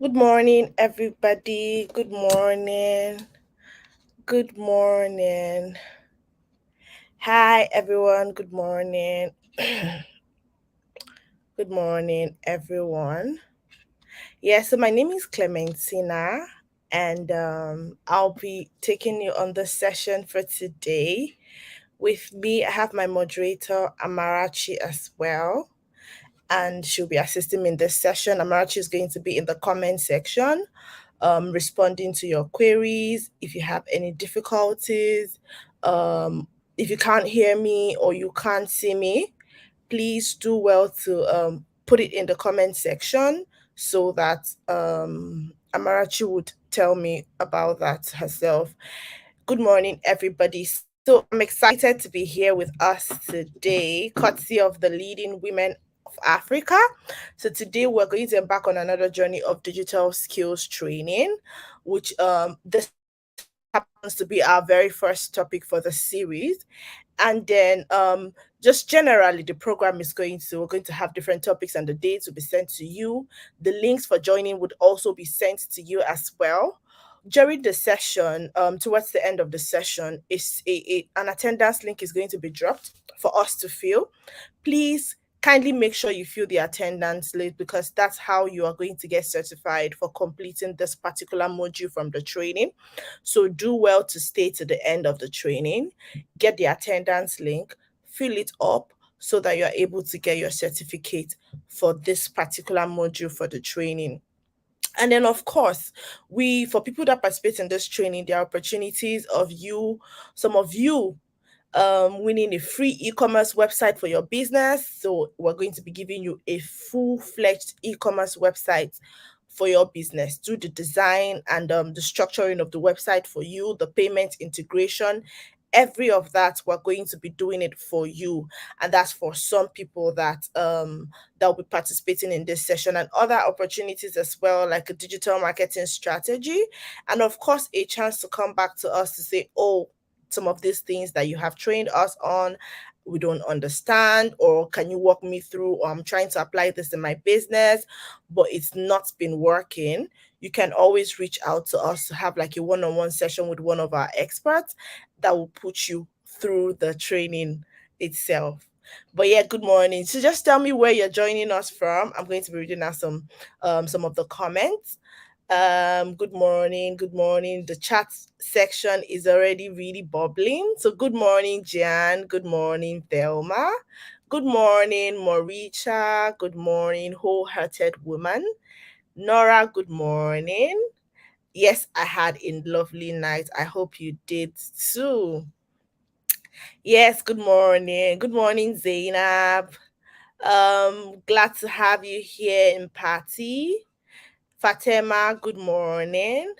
Good morning, everybody. Good morning. Good morning. Hi, everyone. Good morning. Good morning, everyone. So my name is Clementina, and I'll be taking you on the session for today. With me, I have my moderator, Amarachi, as well, and she'll be assisting me in this session. Amarachi is going to be in the comment section, responding to your queries. If you have any difficulties, if you can't hear me or you can't see me, please do well to put it in the comment section so that Amarachi would tell me about that herself. Good morning, everybody. So I'm excited to be here with us today, courtesy of the leading women of Africa. So today we're going to embark on another journey of digital skills training, which this happens to be our very first topic for the series. And then just generally the program is we're going to have different topics, and the dates will be sent to you. The links for joining would also be sent to you as well. During the session, towards the end of the session, an attendance link is going to be dropped for us to fill. Please kindly make sure you fill the attendance list, because that's how you are going to get certified for completing this particular module from the training. So do well to stay to the end of the training, get the attendance link, fill it up so that you're able to get your certificate for this particular module for the training. And then, of course, we for people that participate in this training, there are opportunities of some of you winning a free e-commerce website for your business. So we're going to be giving you a full-fledged e-commerce website for your business. Do the design and the structuring of the website for you, the payment integration, every of that. We're going to be doing it for you, and that's for some people that will be participating in this session, and other opportunities as well, like a digital marketing strategy, and of course a chance to come back to us to say, oh, some of these things that you have trained us on, we don't understand, or can you walk me through, or I'm trying to apply this in my business but it's not been working. You can always reach out to us to have like a one-on-one session with one of our experts that will put you through the training itself. But yeah, good morning. So just tell me where you're joining us from. I'm going to be reading out some of the comments. Good morning, good morning. The chat section is already really bubbling. So good morning, Jan. Good morning, Thelma. Good morning, Moricha. Good morning, wholehearted woman. Nora, good morning. Yes, I had a lovely night. I hope you did too. Yes, good morning. Good morning, Zainab. Glad to have you here in party. Fatima, good morning.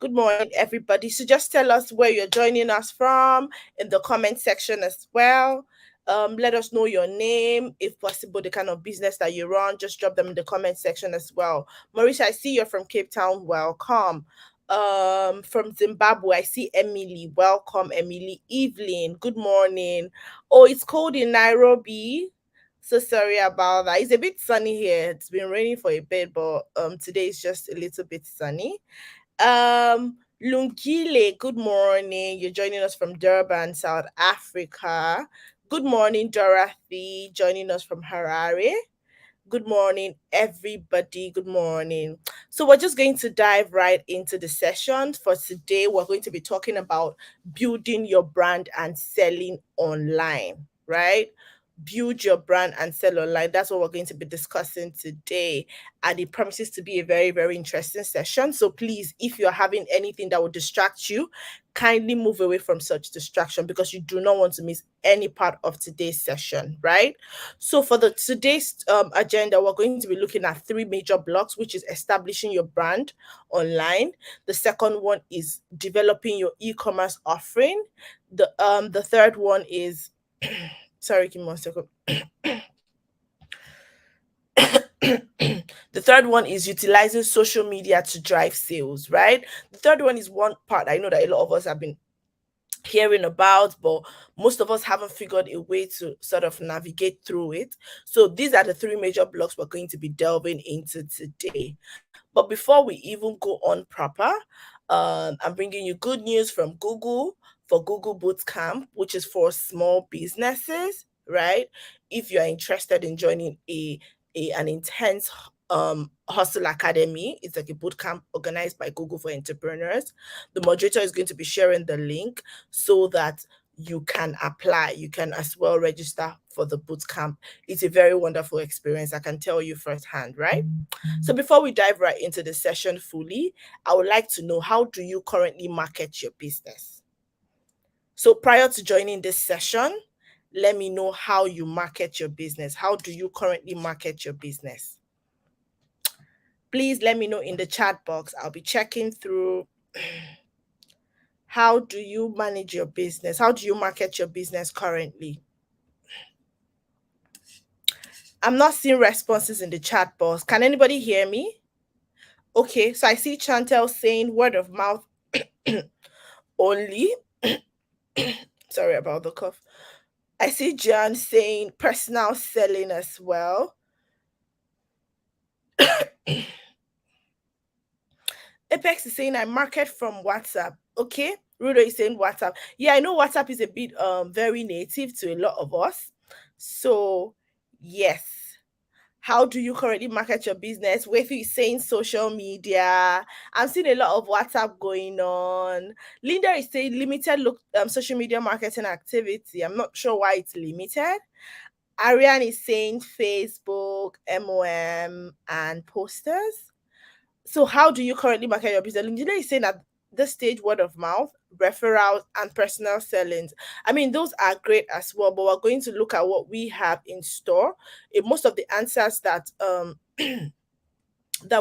Good morning, everybody. So just tell us where you're joining us from in the comment section as well. Let us know your name, if possible, the kind of business that you run. Just drop them in the comment section as well. Maurice, I see you're from Cape Town. Welcome. From Zimbabwe, I see Emily. Welcome, Emily. Evelyn, good morning. Oh, it's cold in Nairobi. So sorry about that. It's a bit sunny here. It's been raining for a bit, but today is just a little bit sunny. Lungile, good morning. You're joining us from Durban, South Africa. Good morning, Dorothy, joining us from Harare. Good morning, everybody. Good morning. So, we're just going to dive right into the session. For today, we're going to be talking about building your brand and selling online, right? Build your brand and sell online. That's what we're going to be discussing today. And it promises to be a very, very interesting session. So, please, if you're having anything that will distract you, kindly move away from such distraction, because you do not want to miss any part of today's session, right? So for the today's agenda, we're going to be looking at three major blocks, which is establishing your brand online. The second one is developing your e-commerce offering. The third one is sorry, give me 1 second. The third one is utilizing social media to drive sales, right? The third one is one part I know that a lot of us have been hearing about, but most of us haven't figured a way to sort of navigate through it. So these are the three major blocks we're going to be delving into today. But before we even go on proper, I'm bringing you good news from Google for Google Bootcamp, which is for small businesses, right? If you are interested in joining an intense hustle academy, it's like a boot camp organized by Google for entrepreneurs. The moderator is going to be sharing the link so that you can apply. You can as well register for the boot camp. It's a very wonderful experience, I can tell you firsthand, right? So before we dive right into the session fully, I would like to know, how do you currently market your business? So prior to joining this session, let me know how you market your business. How do you currently market your business? Please let me know in the chat box. I'll be checking through. How do you manage your business? How do you market your business currently? I'm not seeing responses in the chat box. Can anybody hear me? Okay, so I see Chantel saying word of mouth only. Sorry about the cough. I see John saying personal selling as well. Apex is saying I market from WhatsApp. Okay. Rudo is saying WhatsApp. Yeah, I know WhatsApp is a bit very native to a lot of us. So yes. How do you currently market your business? Wefi is saying social media. I'm seeing a lot of WhatsApp going on. Linda is saying limited look social media marketing activity. I'm not sure why it's limited. Ariane is saying Facebook, MOM, and posters. So how do you currently market your business? Linda is saying at this stage, word of mouth, referrals, and personal sellings. I mean, those are great as well, but we're going to look at what we have in store. Most of the answers that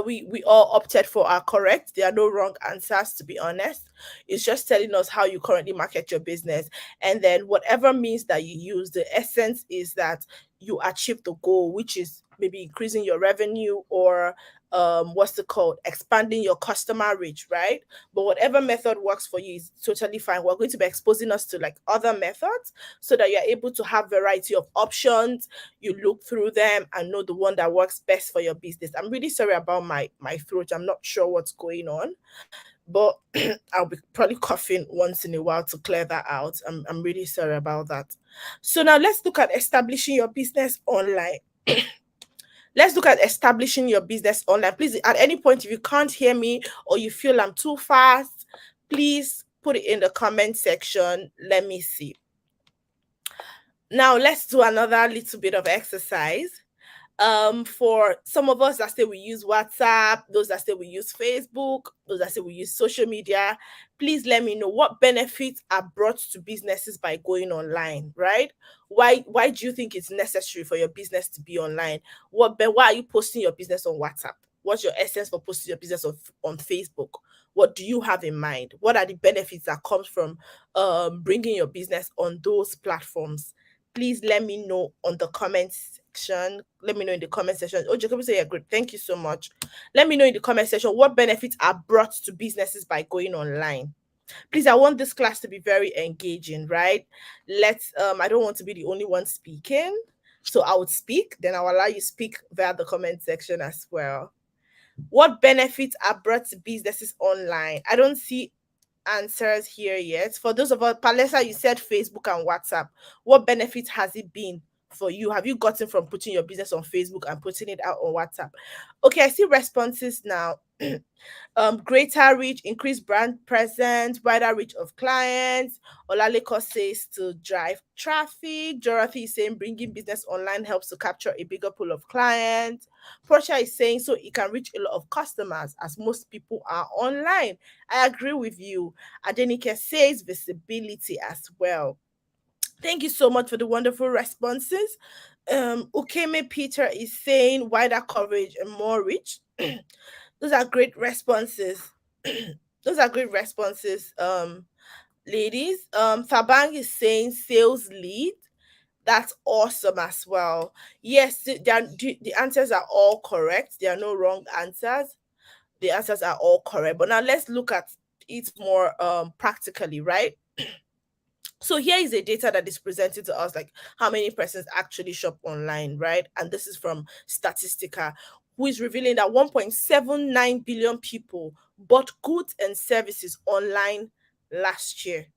we all opted for are correct. There are no wrong answers, to be honest. It's just telling us how you currently market your business. And then whatever means that you use, the essence is that you achieve the goal, which is maybe increasing your revenue or what's it called, expanding your customer reach, right? But whatever method works for you is totally fine. We're going to be exposing us to like other methods so that you're able to have variety of options. You look through them and know the one that works best for your business. I'm really sorry about my throat. I'm not sure what's going on, but I'll be probably coughing once in a while to clear that out. I'm really sorry about that. So now let's look at establishing your business online. Let's look at establishing your business online. Please, at any point, if you can't hear me or you feel I'm too fast, please put it in the comment section. Let me see. Now let's do another little bit of exercise. For some of us that say we use WhatsApp, those that say we use Facebook, those that say we use social media, please let me know what benefits are brought to businesses by going online, right? Why do you think it's necessary for your business to be online? Why are you posting your business on WhatsApp? What's your essence for posting your business on Facebook? What do you have in mind? What are the benefits that comes from bringing your business on those platforms? Please let me know on the comment section. Let me know in the comment section. Oh, Jacob say, yeah, great. Thank you so much. Let me know in the comment section what benefits are brought to businesses by going online. Please, I want this class to be very engaging, right? I don't want to be the only one speaking. So I would speak, then I'll allow you to speak via the comment section as well. What benefits are brought to businesses online? I don't see answers here yet. For those of us, Palesa, you said Facebook and WhatsApp. What benefit has it been for you? Have you gotten from putting your business on Facebook and putting it out on WhatsApp? Okay, I see responses now. Greater reach, increased brand presence, wider reach of clients. Olaleko says to drive traffic. Dorothy is saying bringing business online helps to capture a bigger pool of clients. Portia is saying so it can reach a lot of customers as most people are online. I agree with you. Adenike says visibility as well. Thank you so much for the wonderful responses. Ukeme Peter is saying wider coverage and more reach. Those are great responses. Those are great responses, ladies. Fabang is saying sales lead. That's awesome as well. Yes, the answers are all correct. There are no wrong answers. The answers are all correct. But now let's look at it more practically, right? So here is a data that is presented to us, like how many persons actually shop online, right? And this is from Statistica. who is revealing that 1.79 billion people bought goods and services online last year,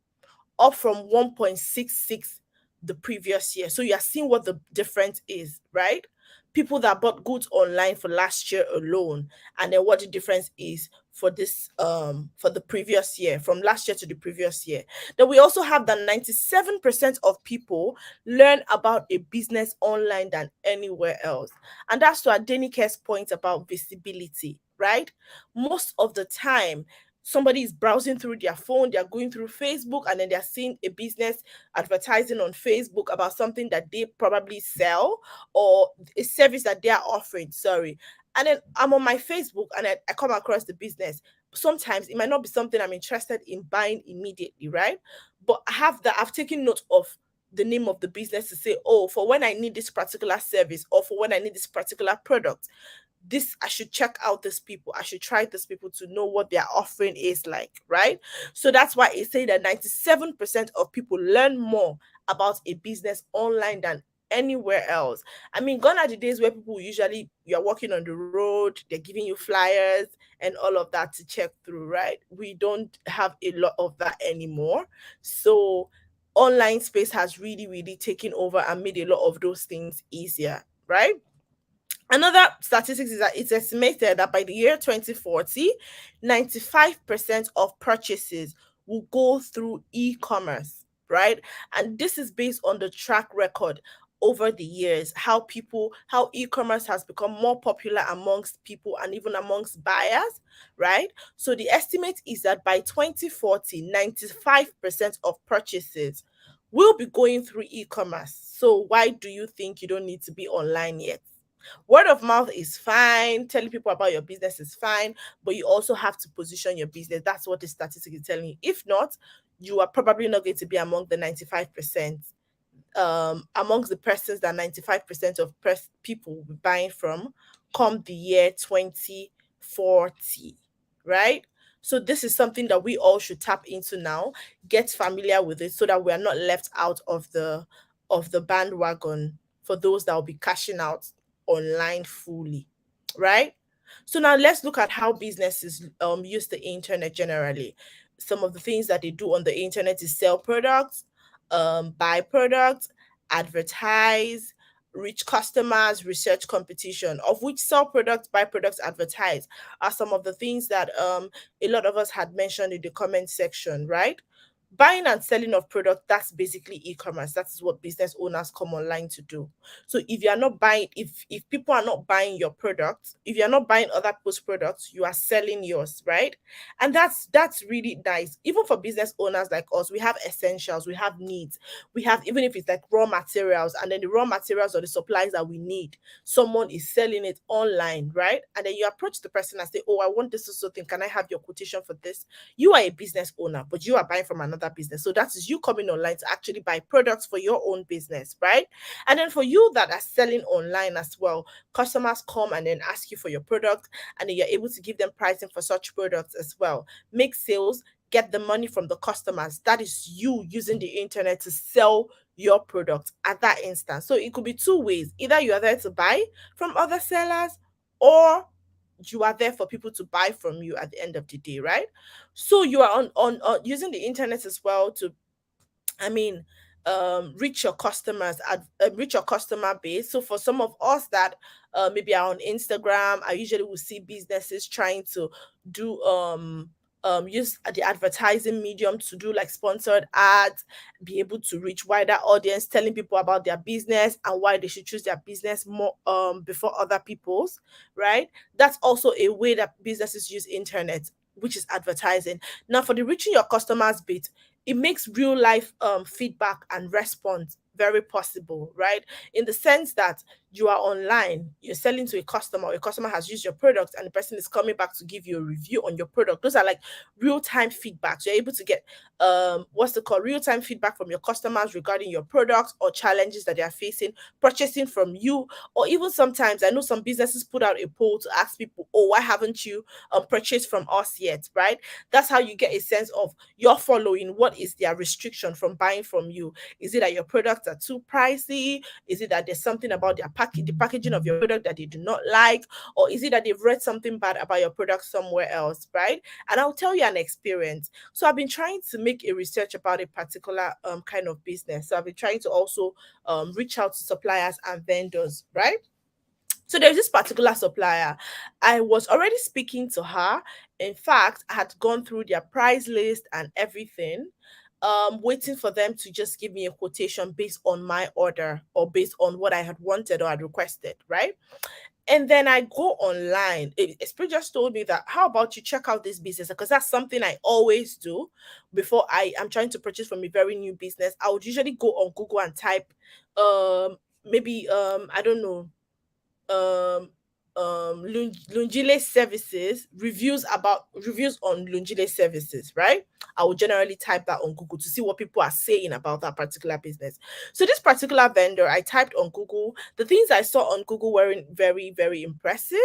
up from 1.66 the previous year. So you are seeing what the difference is, right? People that bought goods online for last year alone, and then what the difference is for this for the previous year, from last year to the previous year. Then we also have that 97% of people learn about a business online than anywhere else. And that's to Adenike's point about visibility, right? Most of the time somebody is browsing through their phone, they're going through Facebook, and then they're seeing a business advertising on Facebook about something that they probably sell or a service that they are offering. Sorry. And then I'm on my Facebook and I come across the business. Sometimes it might not be something I'm interested in buying immediately, right? But I've taken note of the name of the business to say, oh, for when I need this particular service or for when I need this particular product, this I should check out these people. I should try these people to know what their offering is like, right? So that's why it say that 97% of people learn more about a business online than anywhere else. I mean, gone are the days where people usually you're walking on the road, they're giving you flyers and all of that to check through, right? We don't have a lot of that anymore. So online space has really, really taken over and made a lot of those things easier, right? Another statistics is that it's estimated that by the year 2040, 95% of purchases will go through e-commerce, right? And this is based on the track record over the years, how e-commerce has become more popular amongst people and even amongst buyers, right? So the estimate is that by 2040, 95% of purchases will be going through e-commerce. So why do you think you don't need to be online yet? Word of mouth is fine, telling people about your business is fine, but you also have to position your business. That's what the statistic is telling you. If not, you are probably not going to be among the 95%, amongst the persons that 95% of people will be buying from come the year 2040, right? So this is something that we all should tap into now, get familiar with it so that we are not left out of the bandwagon for those that will be cashing out online fully, right? So now let's look at how businesses use the internet generally. Some of the things that they do on the internet is sell products, buy products, advertise, reach customers, research competition, of which sell products, buy products, advertise are some of the things that a lot of us had mentioned in the comment section, right? Buying and selling of product, that's basically e-commerce. That is what business owners come online to do. So if you are not buying, if people are not buying your products, if you're not buying other people's products, you are selling yours, right? And that's really nice. Even for business owners like us, we have essentials, we have needs, we have, even if it's like raw materials, and then the raw materials or the supplies that we need, someone is selling it online, right? And then you approach the person and say, oh, I want this or thing, can I have your quotation for this? You are a business owner, but you are buying from another business. So that is you coming online to actually buy products for your own business, right? And then for you that are selling online as well, customers come and then ask you for your product, and then you're able to give them pricing for such products as well. Make sales, get the money from the customers. That is you using the internet to sell your product at that instance. So it could be two ways. Either you are there to buy from other sellers, or you are there for people to buy from you at the end of the day, right? So you are on using the internet as well to, I mean, reach your customers, reach your customer base. So for some of us that maybe are on Instagram, I usually will see businesses trying to do use the advertising medium to do like sponsored ads, be able to reach wider audience, telling people about their business and why they should choose their business more before other people's, right? That's also a way that businesses use internet, which is advertising. Now for the reaching your customers bit, it makes real life feedback and response very possible, right? In the sense that you are online, you're selling to a customer, or a customer has used your product and the person is coming back to give you a review on your product. Those are like real-time feedbacks. You're able to get what's it called, real-time feedback from your customers regarding your products or challenges that they are facing, purchasing from you. Or even sometimes I know some businesses put out a poll to ask people, oh, why haven't you purchased from us yet, right? That's how you get a sense of your following. What is their restriction from buying from you? Is it that your product products are too pricey? Is it that there's something about the packaging of your product that they do not like? Or is it that they've read something bad about your product somewhere else, right? And I'll tell you an experience. So I've been trying to make a research about a particular kind of business. So I've been trying to also reach out to suppliers and vendors, right? So there's this particular supplier. I was already speaking to her. In fact, I had gone through their price list and everything, waiting for them to just give me a quotation based on my order or based on what I had wanted or had requested, right? And then I go online. Spirit just told me that, how about you check out this business? Because that's something I always do before I am trying to purchase from a very new business. I would usually go on Google and type, maybe, I don't know, um Lungile services, reviews on Lungile services, right? I will generally type that on Google to see what people are saying about that particular business. So this particular vendor, I typed on Google. The things I saw on Google weren't very, very impressive,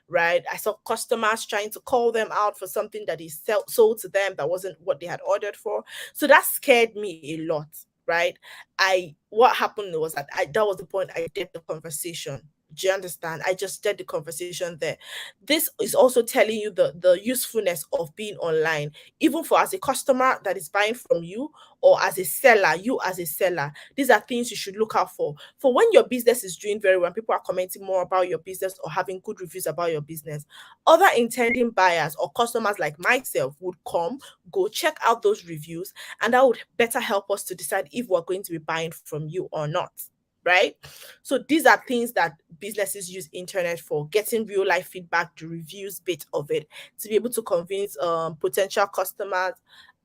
right? I saw customers trying to call them out for something that is sold to them that wasn't what they had ordered for. So that scared me a lot, right? I What happened was that was the point I did the conversation. Do you understand? I just did the conversation there. This is also telling you the usefulness of being online, even for as a customer that is buying from you, or as a seller, you as a seller. These are things you should look out for. For when your business is doing very well, people are commenting more about your business or having good reviews about your business. Other intending buyers or customers like myself would come, go check out those reviews, and that would better help us to decide if we're going to be buying from you or not, right? So these are things that businesses use internet for: getting real life feedback, the reviews bit of it, to be able to convince potential customers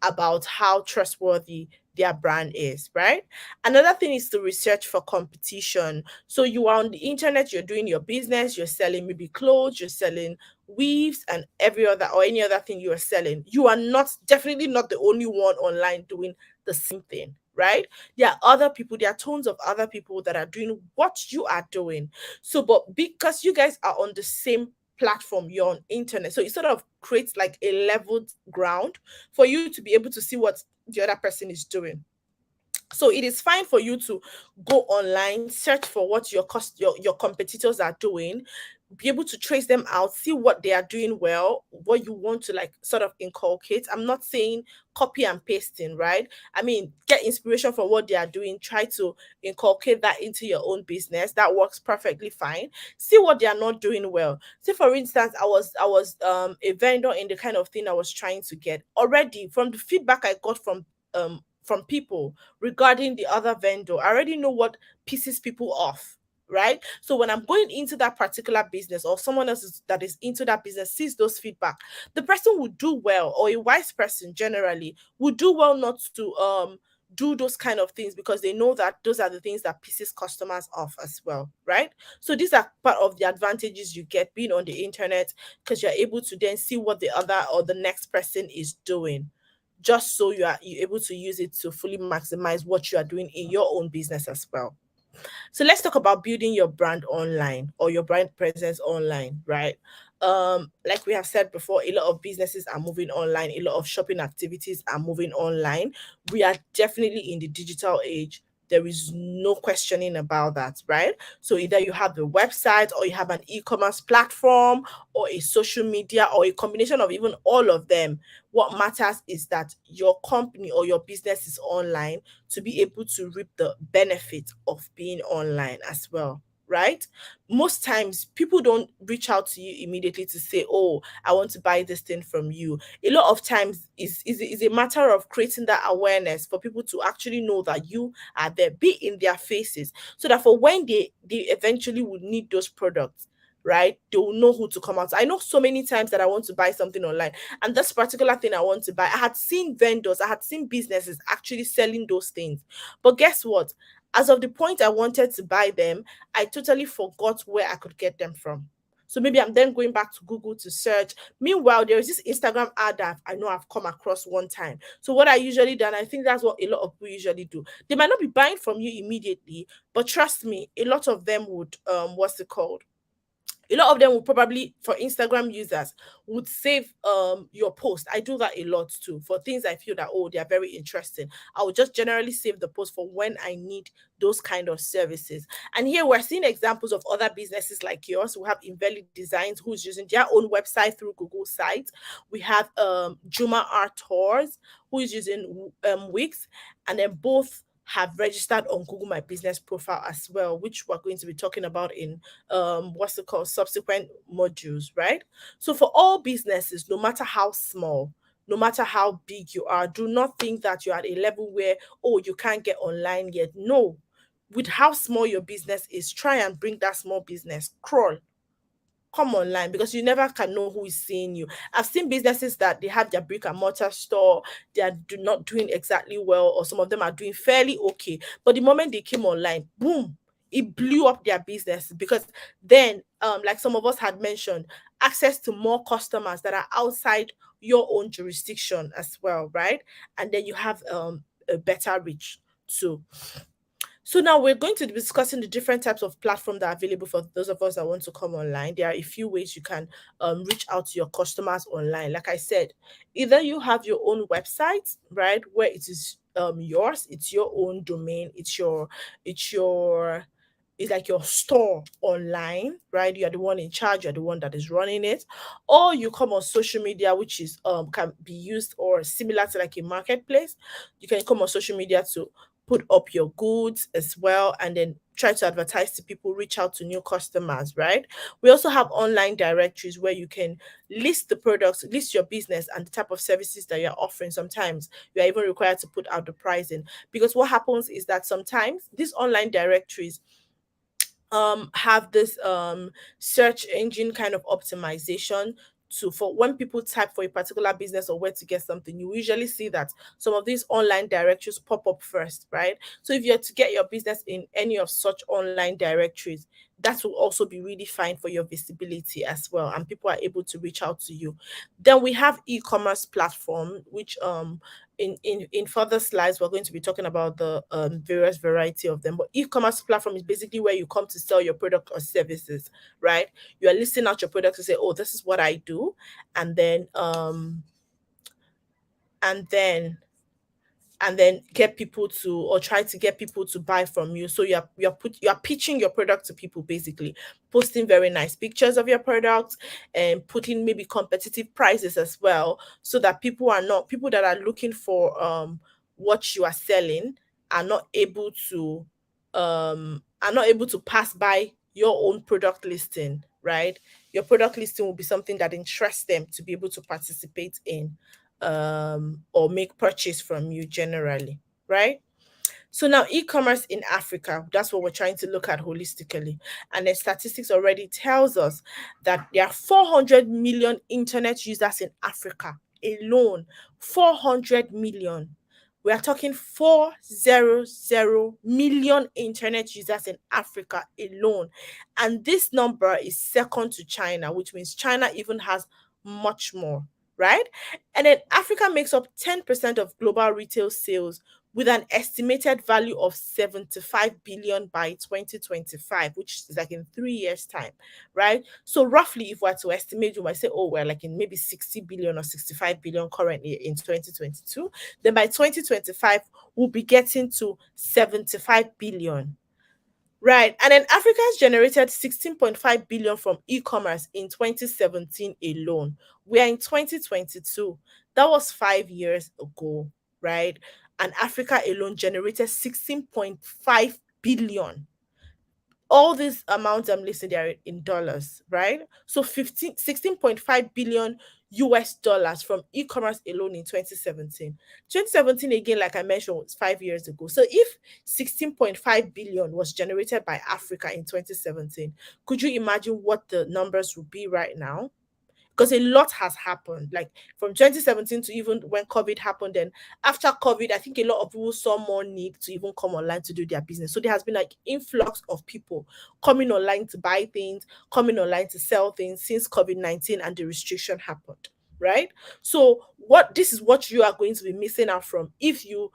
about how trustworthy their brand is, right? Another thing is to research for competition. So you are on the internet, you're doing your business, you're selling maybe clothes, you're selling weaves and every other or any other thing you are selling. You are not definitely not the only one online doing the same thing, right? There are other people, there are tons of other people that are doing what you are doing. So, but because you guys are on the same platform, you're on internet, so it sort of creates like a leveled ground for you to be able to see what the other person is doing. So it is fine for you to go online, search for what your competitors are doing, be able to trace them out, see what they are doing well, what you want to like sort of inculcate. I'm not saying copy and pasting, right? I mean, get inspiration from what they are doing, try to inculcate that into your own business. That works perfectly fine. See what they are not doing well. Say for instance, I was a vendor in the kind of thing I was trying to get. Already from the feedback I got from people regarding the other vendor, I already know what pisses people off, right? So when I'm going into that particular business, or someone else that is into that business sees those feedback, the person would do well, or a wise person generally would do well not to do those kind of things, because they know that those are the things that pisses customers off as well, right? So these are part of the advantages you get being on the internet, because you're able to then see what the other or the next person is doing, just so you're able to use it to fully maximize what you are doing in your own business as well. So let's talk about building your brand online, or your brand presence online, right? Like we have said before, a lot of businesses are moving online, a lot of shopping activities are moving online. We are definitely in the digital age. There is no questioning about that, right? So either you have the website, or you have an e-commerce platform, or a social media, or a combination of even all of them. What matters is that your company or your business is online, to be able to reap the benefit of being online as well, right? Most times people don't reach out to you immediately to say, oh, I want to buy this thing from you. A lot of times is a matter of creating that awareness for people to actually know that you are there, be in their faces, so that for when they eventually would need those products, right, they will know who to come out. I know so many times that I want to buy something online, and this particular thing I want to buy, I had seen vendors, I had seen businesses actually selling those things. But guess what? As of the point I wanted to buy them, I totally forgot where I could get them from. So maybe I'm then going back to Google to search. Meanwhile, there is this Instagram ad that I know I've come across one time. So what I usually do, and I think that's what a lot of people usually do, they might not be buying from you immediately, but trust me, a lot of them would what's it called? A lot of them will probably, for Instagram users, would save your post. I do that a lot too for things I feel that, oh, they are very interesting. I will just generally save the post for when I need those kind of services. And here we're seeing examples of other businesses like yours. We have Invalid Designs, who's using their own website through Google Sites. We have Juma Art Tours, who is using Wix, and then both have registered on Google My Business profile as well, which we're going to be talking about in what's it called, subsequent modules, right? So for all businesses, no matter how small, no matter how big you are, do not think that you're at a level where, oh, you can't get online yet. No, with how small your business is, try and bring that small business crawl, come online, because you never can know who is seeing you. I've seen businesses that they have their brick and mortar store, they are not doing exactly well, or some of them are doing fairly okay. But the moment they came online, boom, it blew up their business, because then, like some of us had mentioned, access to more customers that are outside your own jurisdiction as well, right? And then you have a better reach too. So now we're going to be discussing the different types of platform that are available for those of us that want to come online. There are a few ways you can reach out to your customers online. Like I said, either you have your own website, right, where it is yours, it's your own domain, it's your it's like your store online, right? You're the one in charge, you're the one that is running it. Or you come on social media, which is can be used or similar to like a marketplace. You can come on social media to put up your goods as well, and then try to advertise to people, reach out to new customers, right? We also have online directories where you can list the products, list your business and the type of services that you're offering. Sometimes you're even required to put out the pricing, because what happens is that sometimes these online directories have this search engine kind of optimization to, for when people type for a particular business or where to get something, you usually see that some of these online directories pop up first, right? So if you're to get your business in any of such online directories, that will also be really fine for your visibility as well, and people are able to reach out to you. Then we have e-commerce platform, which in further slides we're going to be talking about the various variety of them. But e-commerce platform is basically where you come to sell your product or services, right? You are listing out your product to say, oh, this is what I do, and then and then and then get people to, or try to get people to buy from you. So you're pitching your product to people, basically posting very nice pictures of your product and putting maybe competitive prices as well, so that people that are looking for what you are selling are not able to pass by your own product listing, right? Your product listing will be something that interests them to be able to participate in or make purchase from you generally, right? So now e-commerce in Africa, that's what we're trying to look at holistically. And the statistics already tells us that there are 400 million internet users in Africa alone. 400 million. We are talking 400 million internet users in Africa alone. And this number is second to China, which means China even has much more, right? And then Africa makes up 10% of global retail sales, with an estimated value of 75 billion by 2025, which is like in 3 years' time, right? So roughly, if we're to estimate, you might say, oh, we're like in maybe 60 billion or 65 billion currently in 2022. Then by 2025, we'll be getting to 75 billion. Right. And then Africa has generated 16.5 billion from e-commerce in 2017 alone. We are in 2022. That was 5 years ago, right? And Africa alone generated 16.5 billion. All these amounts I'm listing there in dollars, right? So 16.5 billion US dollars from e-commerce alone in 2017. 2017 again, like I mentioned, was 5 years ago. So if 16.5 billion was generated by Africa in 2017, could you imagine what the numbers would be right now? Because a lot has happened, like from 2017 to even when COVID happened. And after COVID, I think a lot of people saw more need to even come online to do their business. So there has been like influx of people coming online to buy things, coming online to sell things since COVID-19 and the restriction happened, right? So what this is what you are going to be missing out from if you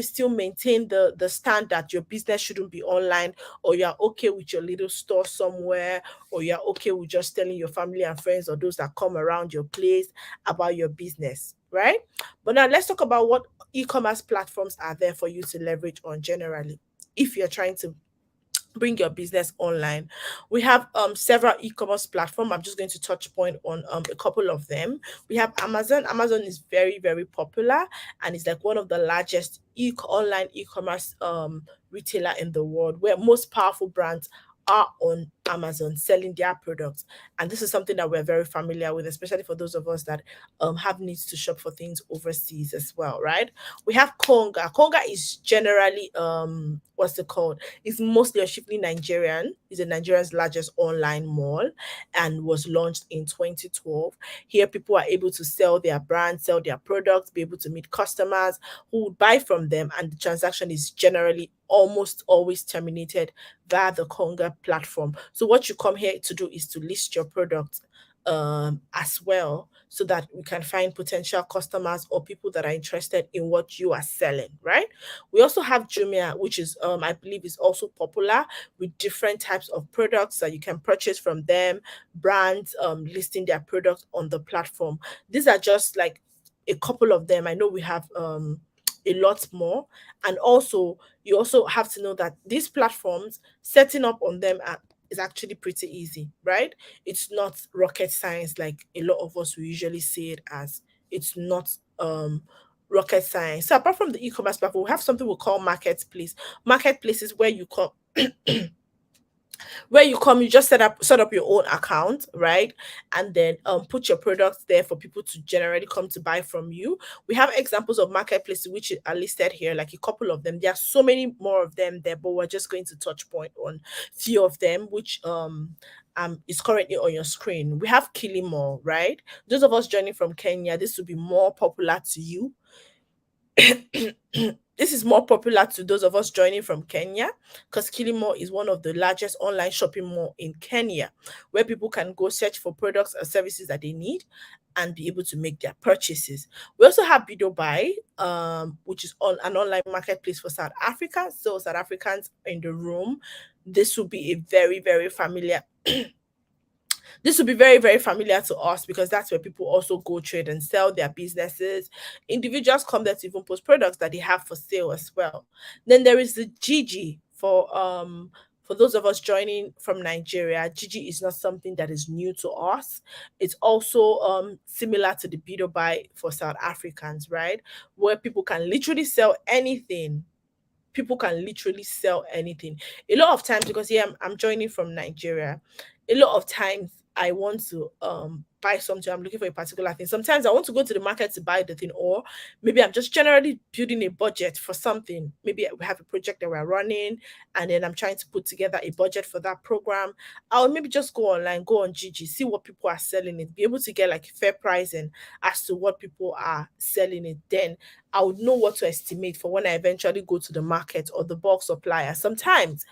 still maintain the stand that your business shouldn't be online, or you're okay with your little store somewhere, or you're okay with just telling your family and friends or those that come around your place about your business, right? But now let's talk about what e-commerce platforms are there for you to leverage on generally if you're trying to bring your business online. We have several e-commerce platform. I'm just going to touch point on a couple of them. We have Amazon. Amazon is very, very popular, and it's like one of the largest online e-commerce retailer in the world, where most powerful brands are on Amazon selling their products. And this is something that we're very familiar with, especially for those of us that have needs to shop for things overseas as well, right? We have Konga. Konga is generally what's it called? It's mostly or chiefly Nigerian. It's a Nigeria's largest online mall and was launched in 2012. Here, people are able to sell their brand, sell their products, be able to meet customers who would buy from them, and the transaction is generally almost always terminated via the Konga platform. So, what you come here to do is to list your product as well, so that we can find potential customers or people that are interested in what you are selling, right? We also have Jumia, which is I believe is also popular with different types of products that you can purchase from them, brands listing their products on the platform. These are just like a couple of them. I know we have a lot more. And also, you also have to know that these platforms, setting up on them is actually pretty easy, right? It's not rocket science like a lot of us we usually see it as. It's not rocket science. So apart from the e-commerce platform, we have something we call marketplace. Marketplace is where you come, you just set up your own account, right? And then put your products there for people to generally come to buy from you. We have examples of marketplaces which are listed here, like a couple of them. There are so many more of them there, but we're just going to touch point on few of them, which is currently on your screen. We have Kilimall, right? Those of us joining from Kenya, this will be more popular to you. This is more popular to those of us joining from Kenya, because Kilimall is one of the largest online shopping mall in Kenya, where people can go search for products or services that they need and be able to make their purchases. We also have Bidobuy, which is on an online marketplace for South Africa. So South Africans in the room, this will be a very, very familiar this will be very, very familiar to us, because that's where people also go trade and sell their businesses. Individuals come there to even post products that they have for sale as well. Then there is the Gigi for those of us joining from Nigeria. Gigi is not something that is new to us. It's also similar to the Bido buy for South Africans, right? Where people can literally sell anything. People can literally sell anything. A lot of times, because yeah, I'm joining from Nigeria, a lot of times I want to buy something. I'm looking for a particular thing. Sometimes I want to go to the market to buy the thing, or maybe I'm just generally building a budget for something. Maybe we have a project that we're running, and then I'm trying to put together a budget for that program. I'll maybe just go online, go on Gigi, see what people are selling it, be able to get like fair pricing as to what people are selling it. Then I would know what to estimate for when I eventually go to the market or the bulk supplier. Sometimes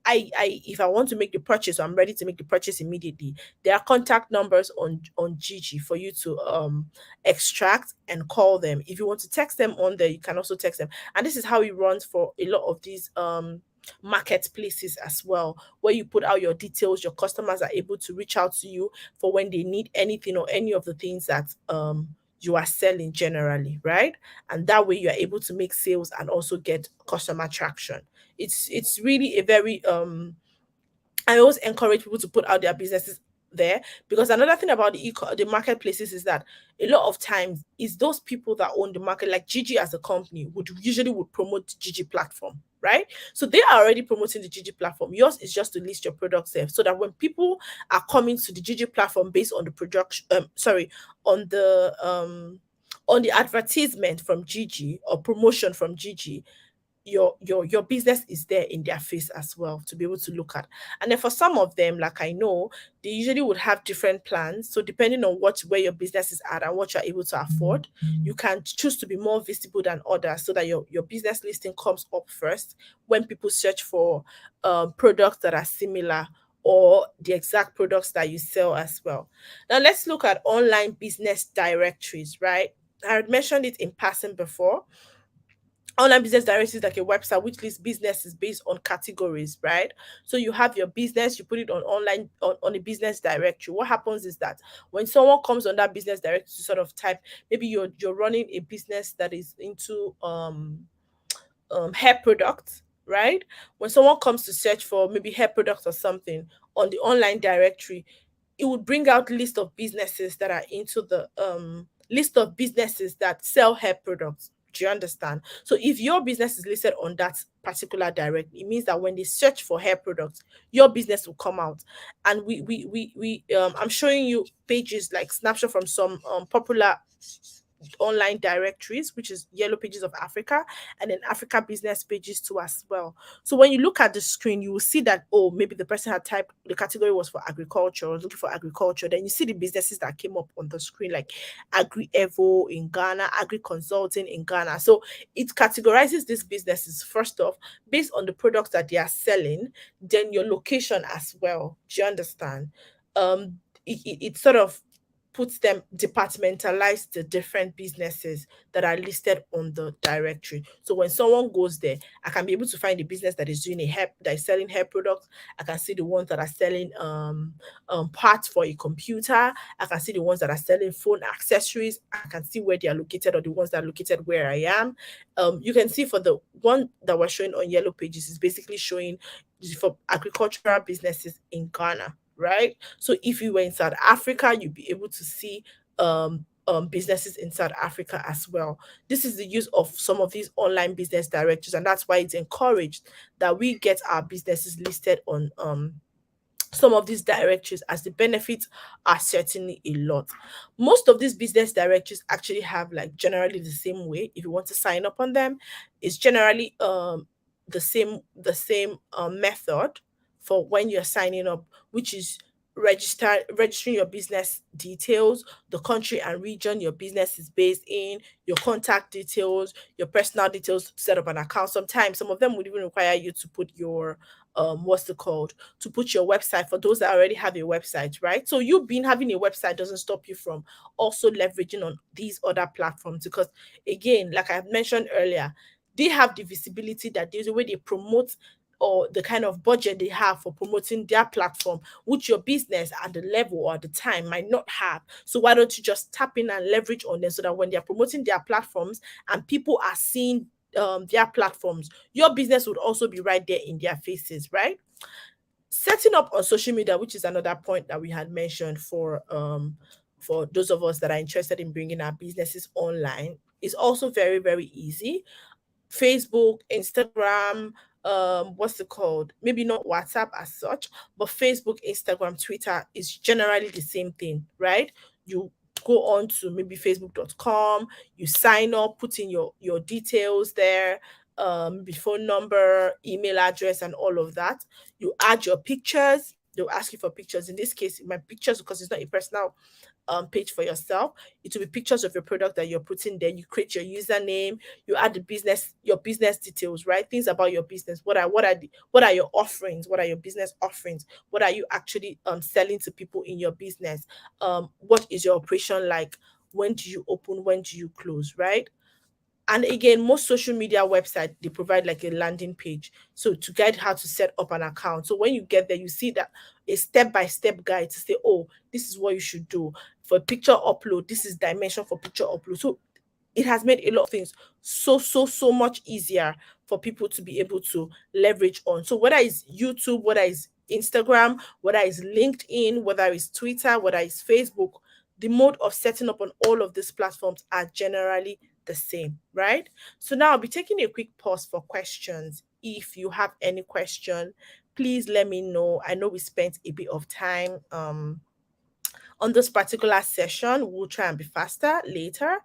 I if I want to make the purchase, or I'm ready to make the purchase immediately, there are contact numbers on Gigi for you to extract and call them. If you want to text them on there, you can also text them. And this is how it runs for a lot of these marketplaces as well, where you put out your details, your customers are able to reach out to you for when they need anything or any of the things that you are selling generally, right? And that way you are able to make sales and also get customer traction. It's really a very I always encourage people to put out their businesses there, because another thing about the marketplaces is that a lot of times is those people that own the market, like Gigi as a company would promote Gigi platform, right? So they are already promoting the Gigi platform. Yours is just to list your products there, so that when people are coming to the Gigi platform based on the production, on the um on the advertisement from Gigi or promotion from Gigi, your business is there in their face as well to be able to look at. And then for some of them, like I know, they usually would have different plans. So depending on where your business is at and what you're able to afford, you can choose to be more visible than others, so that your business listing comes up first when people search for products that are similar, or the exact products that you sell as well. Now let's look at online business directories, right? I had mentioned it in passing before. Online business directory is like a website which lists businesses based on categories, right? So you have your business, you put it on online on a business directory. What happens is that when someone comes on that business directory to sort of type, maybe you're running a business that is into hair products, right? When someone comes to search for maybe hair products or something on the online directory, it would bring out list of businesses that are into the list of businesses that sell hair products. Do you understand? So if your business is listed on that particular direct, it means that when they search for hair products, your business will come out. And I'm showing you pages like snapshot from some popular online directories, which is Yellow Pages of Africa, and then Africa Business Pages too as well. So when you look at the screen, you will see that, oh, maybe the person had typed the category was for agriculture, was looking for agriculture. Then you see the businesses that came up on the screen, like Agri Evo in Ghana, Agri Consulting in Ghana. So it categorizes these businesses first off based on the products that they are selling, then your location as well. Do you understand? It sort of puts them departmentalized the different businesses that are listed on the directory. So when someone goes there, I can be able to find the business that is doing a hair that is selling hair products. I can see the ones that are selling parts for a computer. I can see the ones that are selling phone accessories. I can see where they are located or the ones that are located where I am. You can see for the one that we're showing on Yellow Pages is basically showing for agricultural businesses in Ghana, right? So if you were in South Africa, you'd be able to see businesses in South Africa as well. This is the use of some of these online business directories, and that's why it's encouraged that we get our businesses listed on some of these directories, as the benefits are certainly a lot. Most of these business directories actually have like generally the same way. If you want to sign up on them, it's generally the same method for when you're signing up, which is registering your business details, the country and region your business is based in, your contact details, your personal details to set up an account. Sometimes some of them would even require you to put your what's it called, to put your website for those that already have a website, right? So you being having a website doesn't stop you from also leveraging on these other platforms, because again, like I mentioned earlier, they have the visibility that there's a way they promote, or the kind of budget they have for promoting their platform, which your business at the level or at the time might not have. So why don't you just tap in and leverage on them, so that when they're promoting their platforms and people are seeing their platforms, your business would also be right there in their faces, right? Setting up on social media, which is another point that we had mentioned for those of us that are interested in bringing our businesses online, is also very, very easy. Facebook, Instagram, what's it called? Maybe not WhatsApp as such, but Facebook, Instagram, Twitter is generally the same thing, right? You go on to maybe facebook.com, you sign up, put in your details there, maybe phone number, email address, and all of that. You add your pictures. They'll ask you for pictures. In this case, my pictures, because it's not a personal page for yourself. It will be pictures of your product that you're putting there. You create your username, you add your business details, right? Things about your business. What are your offerings? What are your business offerings? What are you actually selling to people in your business? What is your operation like? When do you open? When do you close? Right? And again, most social media websites, they provide like a landing page, so to guide how to set up an account. So when you get there, you see that a step-by-step guide to say, oh, this is what you should do for picture upload, this is dimension for picture upload. So it has made a lot of things so much easier for people to be able to leverage on. So whether it's YouTube, whether it's Instagram, whether it's LinkedIn, whether it's Twitter, whether it's Facebook, the mode of setting up on all of these platforms are generally the same, right? So now I'll be taking a quick pause for questions. If you have any question, please let me know. I know we spent a bit of time on this particular session. We'll try and be faster later.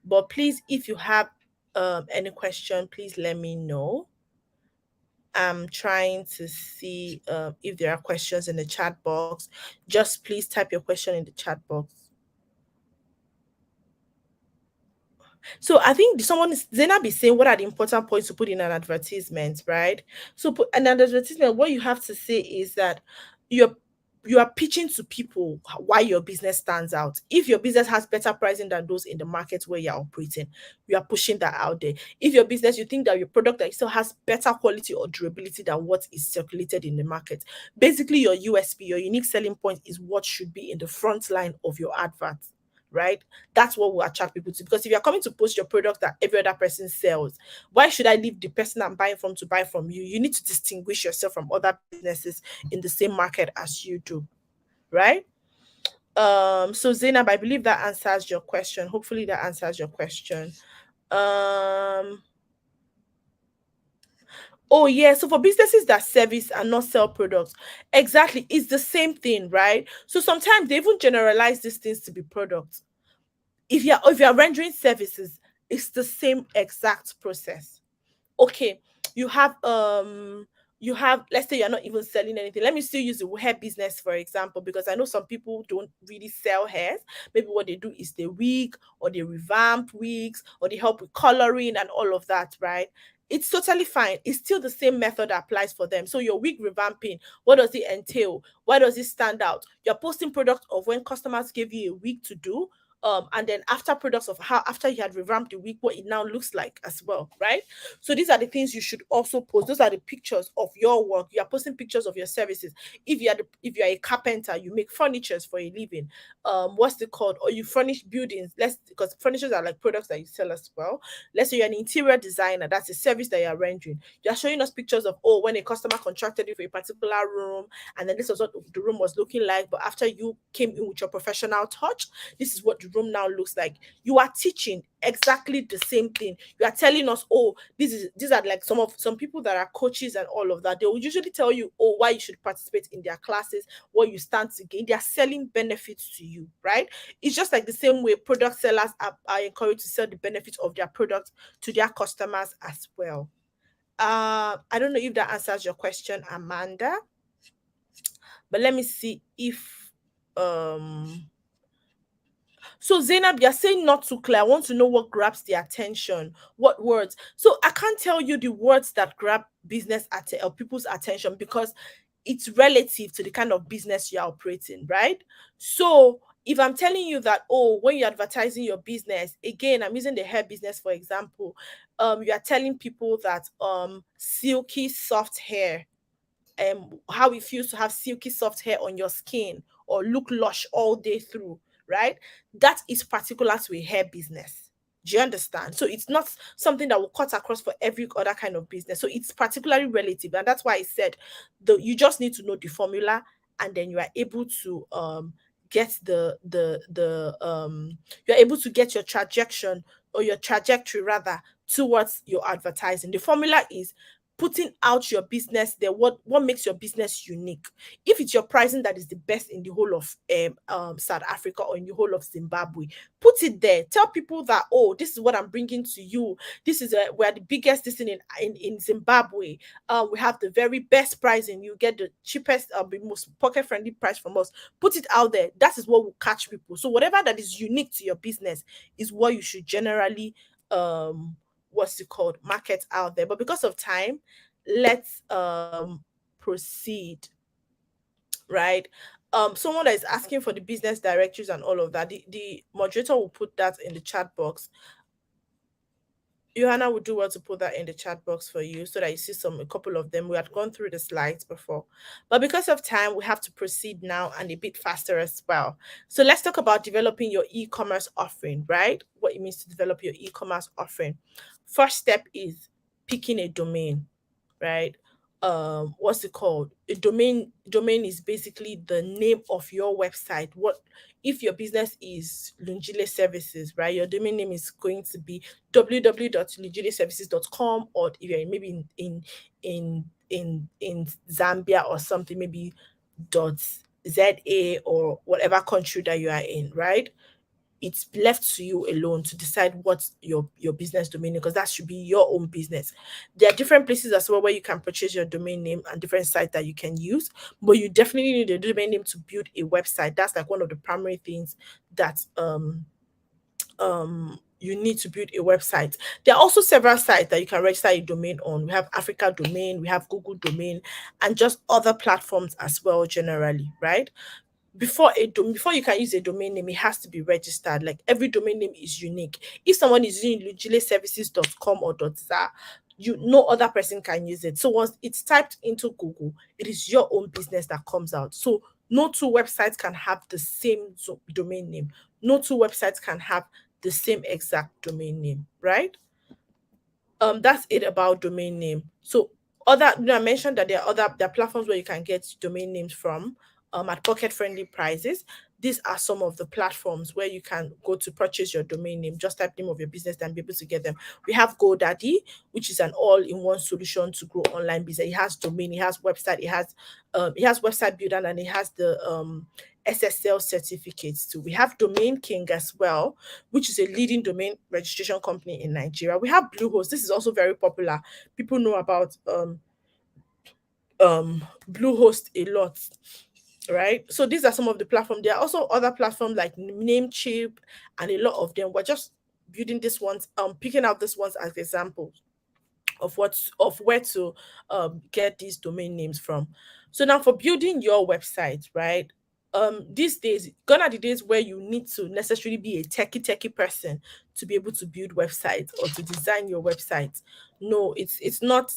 But please, if you have any question, please let me know. I'm trying to see if there are questions in the chat box. Just please type your question in the chat box. So I think someone is Zainab is saying, what are the important points to put in an advertisement, right? So put an advertisement, what you have to say is that your you are pitching to people why your business stands out. If your business has better pricing than those in the market where you're operating, you are pushing that out there. If your business, you think that your product that still has better quality or durability than what is circulated in the market, basically your USP, your unique selling point, is what should be in the front line of your advert, right? That's what will attract people to. Because if you're coming to post your product that every other person sells, why should I leave the person I'm buying from to buy from you? You need to distinguish yourself from other businesses in the same market as you do, right? So Zainab, I believe that answers your question. Hopefully that answers your question. Um oh yeah, so for businesses that service and not sell products, exactly, it's the same thing, right? So sometimes they even generalize these things to be products. If you're rendering services, it's the same exact process. Okay, you have let's say you're not even selling anything. Let me still use the hair business for example, because I know some people don't really sell hairs. Maybe what they do is they wig, or they revamp wigs, or they help with coloring and all of that, right? It's totally fine. It's still the same method that applies for them. So your wig revamping, what does it entail? Why does it stand out? You're posting product of when customers gave you a wig to do, and then after products of how after you had revamped the wig, what it now looks like as well, right? So these are the things you should also post. Those are the pictures of your work. You are posting pictures of your services. If you are a carpenter, you make furnitures for a living. What's it called? Or you furnish buildings. Let's Because furnitures are like products that you sell as well. Let's say you're an interior designer. That's a service that you're rendering. You're showing us pictures of, oh, when a customer contracted you for a particular room, and then this was what the room was looking like. But after you came in with your professional touch, this is what the room now looks like. You are teaching exactly the same thing. You are telling us, oh, these are like some people that are coaches and all of that. They will usually tell you, oh, why you should participate in their classes, what you stand to gain. They are selling benefits to you, right? It's just like the same way product sellers are encouraged to sell the benefits of their product to their customers as well. I don't know if that answers your question, Amanda, but let me see if so Zainab, you're saying not too clear. I want to know what grabs the attention. What words? So I can't tell you the words that grab or people's attention, because it's relative to the kind of business you're operating, right? So if I'm telling you that, oh, when you're advertising your business, again, I'm using the hair business for example, you are telling people that silky soft hair, how it feels to have silky soft hair on your skin or look lush all day through, right? That is particular to a hair business. Do you understand? So it's not something that will cut across for every other kind of business. So it's particularly relative. And that's why I said you just need to know the formula, and then you are able to get you're able to get your trajectory, or your trajectory rather, towards your advertising. The formula is putting out your business there. What makes your business unique? If it's your pricing that is the best in the whole of South Africa or in the whole of Zimbabwe, put it there. Tell people that, oh, this is what I'm bringing to you. This is we're the biggest this in Zimbabwe. We have the very best pricing. You get the cheapest, the most pocket friendly price from us. Put it out there. That is what will catch people. So whatever that is unique to your business is what you should generally what's it called, market out there. But because of time, let's proceed, right? Someone that is asking for the business directories and all of that, the moderator will put that in the chat box. Johanna would do well to put that in the chat box for you so that you see a couple of them. We had gone through the slides before, but because of time, we have to proceed now and a bit faster as well. So let's talk about developing your e-commerce offering, right? What it means to develop your e-commerce offering. First step is picking a domain, right? What's it called? A domain is basically the name of your website. What if your business is Lungile Services, right? Your domain name is going to be www.lungileservices.com, or if you're maybe in Zambia or something, maybe .za, or whatever country that you are in, right? It's left to you alone to decide what your business domain is, because that should be your own business. There are different places as well where you can purchase your domain name and different sites that you can use, but you definitely need a domain name to build a website. That's like one of the primary things that you need to build a website. There are also several sites that you can register a domain on. We have Africa domain, we have Google domain, and just other platforms as well generally, right? Before you can use a domain name, it has to be registered. Like every domain name is unique. If someone is using lujileservices.com or .za, no other person can use it. So once it's typed into Google, it is your own business that comes out. So no two websites can have the same domain name. No two websites can have the same exact domain name, right? That's it about domain name. So I mentioned that there are platforms where you can get domain names from at pocket friendly prices. These are some of the platforms where you can go to purchase your domain name. Just type name of your business and be able to get them. We have GoDaddy, which is an all-in-one solution to grow online business. It has domain, it has website, it has website builder, and it has the SSL certificates too. We have Domain King as well, which is a leading domain registration company in Nigeria. We have Bluehost. This is also very popular. People know about Bluehost a lot, right? So these are some of the platforms. There are also other platforms like Namecheap and a lot of them. We're just building this ones, picking out this ones as examples of where to get these domain names from. So now for building your website, right? These days, gone are the days where you need to necessarily be a techie person to be able to build websites or to design your website. No, it's not.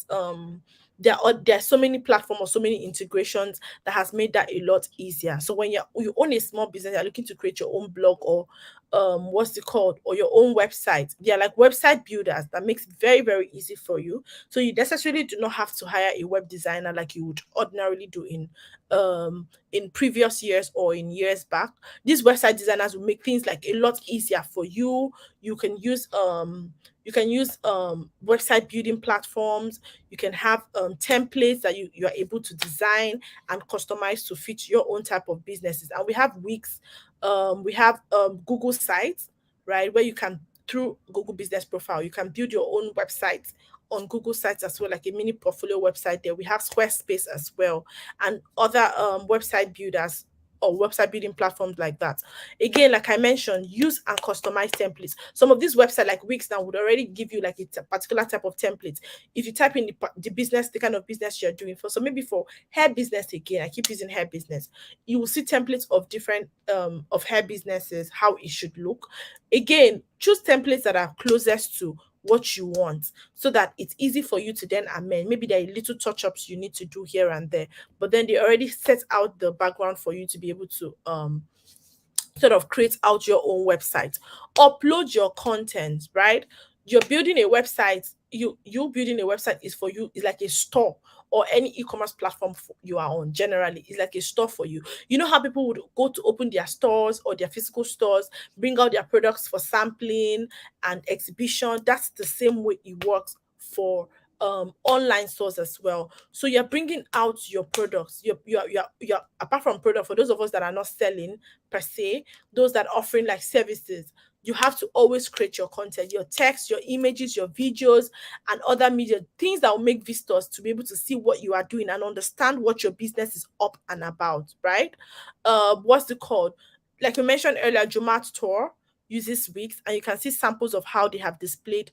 There are so many platforms or so many integrations that has made that a lot easier. So when you own a small business, you're looking to create your own blog or what's it called, or your own website. They're like website builders that makes it very very easy for you. So you necessarily do not have to hire a web designer like you would ordinarily do in previous years or in years back. These website designers will make things like a lot easier for you. You can use website building platforms. You can have templates that you are able to design and customize to fit your own type of businesses. And we have Wix, we have Google sites, right, where you can, through Google Business Profile, you can build your own website on Google Sites as well, like a mini portfolio website there. We have Squarespace as well, and other website builders or website building platforms like that. Again, like I mentioned, use and customize templates. Some of these websites like Wix now would already give you like a particular type of template. If you type in the business, the kind of business you're doing for. So maybe for hair business, again, I keep using hair business. You will see templates of different of hair businesses, how it should look. Again, choose templates that are closest to what you want so that it's easy for you to then amend. Maybe there are little touch-ups you need to do here and there, but then they already set out the background for you to be able to sort of create out your own website. Upload your content, right? You're building a website. You building a website is for you, is like a store, or any e-commerce platform you are on generally is like a store for you. You know how people would go to open their stores or their physical stores, bring out their products for sampling and exhibition. That's the same way it works for online stores as well. So you're bringing out your products. You're apart from product, for those of us that are not selling per se, those that are offering like services, you have to always create your content, your text, your images, your videos, and other media, things that will make visitors to be able to see what you are doing and understand what your business is up and about, right? What's it called? Like we mentioned earlier, Jumat Tour uses Wix, and you can see samples of how they have displayed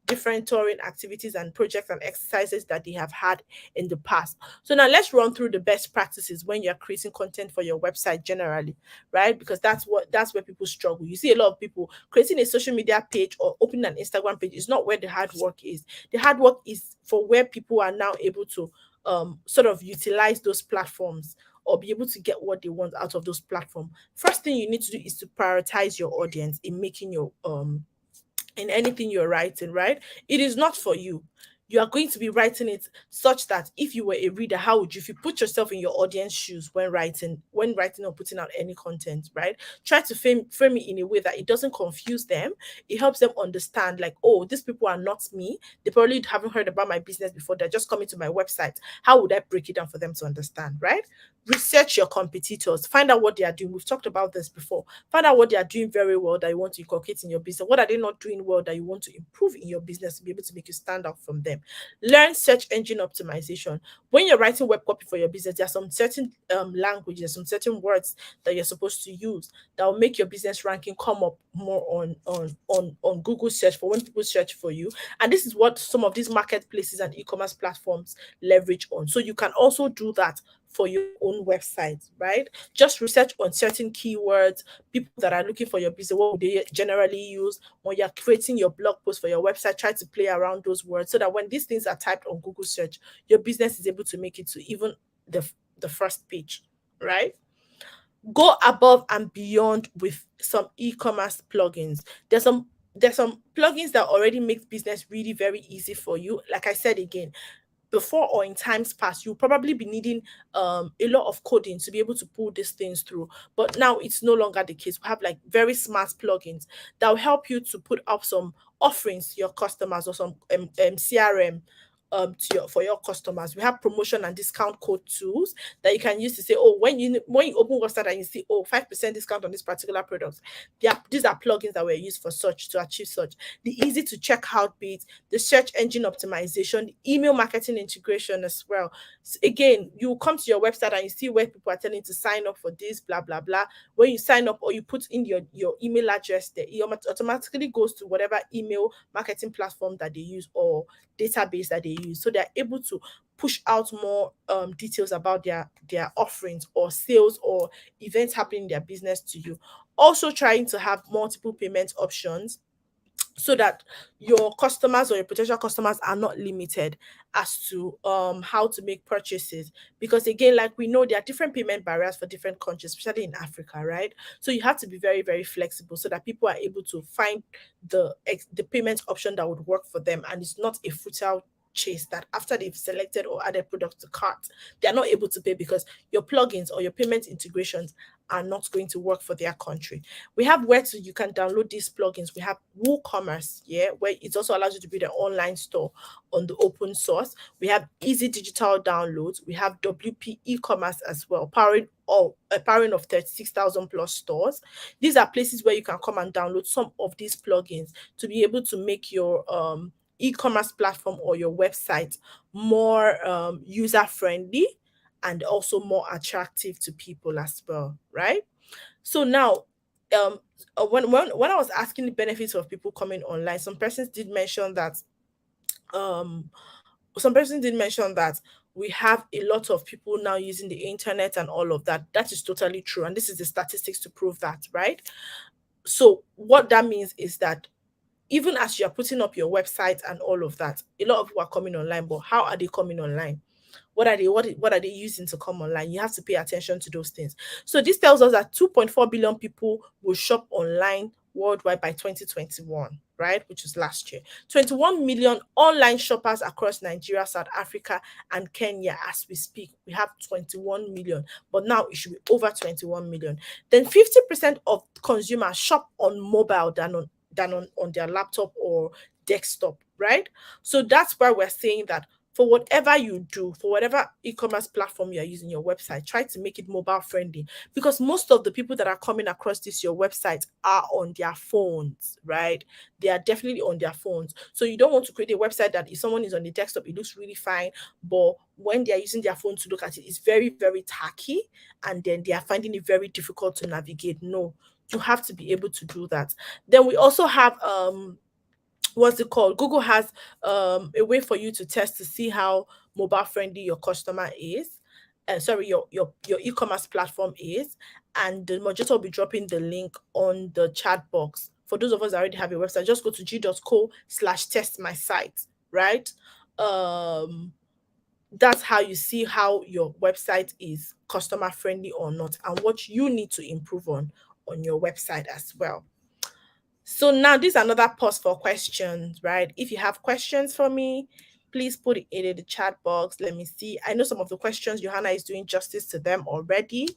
different touring activities and projects and exercises that they have had in the past. So now let's run through the best practices when you're creating content for your website generally, right? Because that's where people struggle. You see a lot of people creating a social media page or opening an Instagram page is not where the hard work is. The hard work is for where people are now able to sort of utilize those platforms or be able to get what they want out of those platforms. First thing you need to do is to prioritize your audience in making your in anything you're writing, right? It is not for you. You are going to be writing it such that if you were a reader, how would you, if you put yourself in your audience shoes when writing or putting out any content, right? Try to frame it in a way that it doesn't confuse them. It helps them understand, like, oh, these people are not me. They probably haven't heard about my business before. They're just coming to my website. How would I break it down for them to understand, right? Research your competitors. Find out what they are doing. We've talked about this before. Find out what they are doing very well that you want to inculcate in your business. What are they not doing well that you want to improve in your business to be able to make you stand out from them? them. Learn search engine optimization. When you're writing web copy for your business, there are some certain languages, some certain words that you're supposed to use that will make your business ranking come up more on Google search for when people search for you. And this is what some of these marketplaces and e-commerce platforms leverage on. So you can also do that for your own website, right? Just research on certain keywords, people that are looking for your business, what would they generally use when you're creating your blog post for your website. Try to play around those words so that when these things are typed on Google search, your business is able to make it to even the, the first page, right? Go above and beyond with some e-commerce plugins. There's some plugins that already make business really very easy for you. Like I said again, before or in times past, you'll probably be needing a lot of coding to be able to pull these things through. But now it's no longer the case. We have like very smart plugins that will help you to put up some offerings to your customers or some CRM to your for your customers. We have promotion and discount code tools that you can use to say, oh, when you open website and you see, oh, 5% discount on this particular product. These are plugins that were used for such to achieve such. The easy to check out bit, the search engine optimization, the email marketing integration as well. So again, you come to your website and you see where people are telling you to sign up for this, blah blah blah. When you sign up or you put in your email address there, it automatically goes to whatever email marketing platform that they use or database that they use. So they're able to push out more details about their offerings or sales or events happening in their business to you. Also trying to have multiple payment options so that your customers or your potential customers are not limited as to how to make purchases, because again, like we know, there are different payment barriers for different countries, especially in Africa, right? So you have to be very very flexible so that people are able to find the payment option that would work for them, and it's not a futile chase that after they've selected or added product to cart, they are not able to pay because your plugins or your payment integrations are not going to work for their country. We have where to you can download these plugins. We have WooCommerce, yeah, where it also allows you to build an online store on the open source. We have easy digital downloads. We have WP e-commerce as well, powering of 36,000 plus stores. These are places where you can come and download some of these plugins to be able to make your e-commerce platform or your website more user friendly and also more attractive to people as well, right? So now, when I was asking the benefits of people coming online, um some persons did mention that we have a lot of people now using the internet and all of that. That is totally true, and this is the statistics to prove that, right? So what that means is that even as you're putting up your website and all of that, a lot of people are coming online. But how are they coming online? What are they using to come online? You have to pay attention to those things. So this tells us that 2.4 billion people will shop online worldwide by 2021, right? Which is last year. 21 million online shoppers across Nigeria, South Africa, and Kenya. As we speak, we have 21 million, but now it should be over 21 million. Then 50% of consumers shop on mobile than on their laptop or desktop, right? So that's why we're saying that for whatever you do, for whatever e-commerce platform you're using your website, try to make it mobile friendly, because most of the people that are coming across this your website are on their phones, right? They are definitely on their phones. So you don't want to create a website that if someone is on the desktop, it looks really fine, but when they're using their phone to look at it, it's very, very tacky, and then they are finding it very difficult to navigate. No, you have to be able to do that. Then we also have what's it called? Google has a way for you to test to see how mobile friendly your customer is. Sorry, your e-commerce platform is, and the moderator will be dropping the link on the chat box. For those of us that already have a website, just go to g.co/test my site, right? Um, that's how you see how your website is customer friendly or not, and what you need to improve on your website as well. So now this is another pause for questions, right? If you have questions for me, please put it in the chat box. Let me see. I know some of the questions Johanna is doing justice to them already.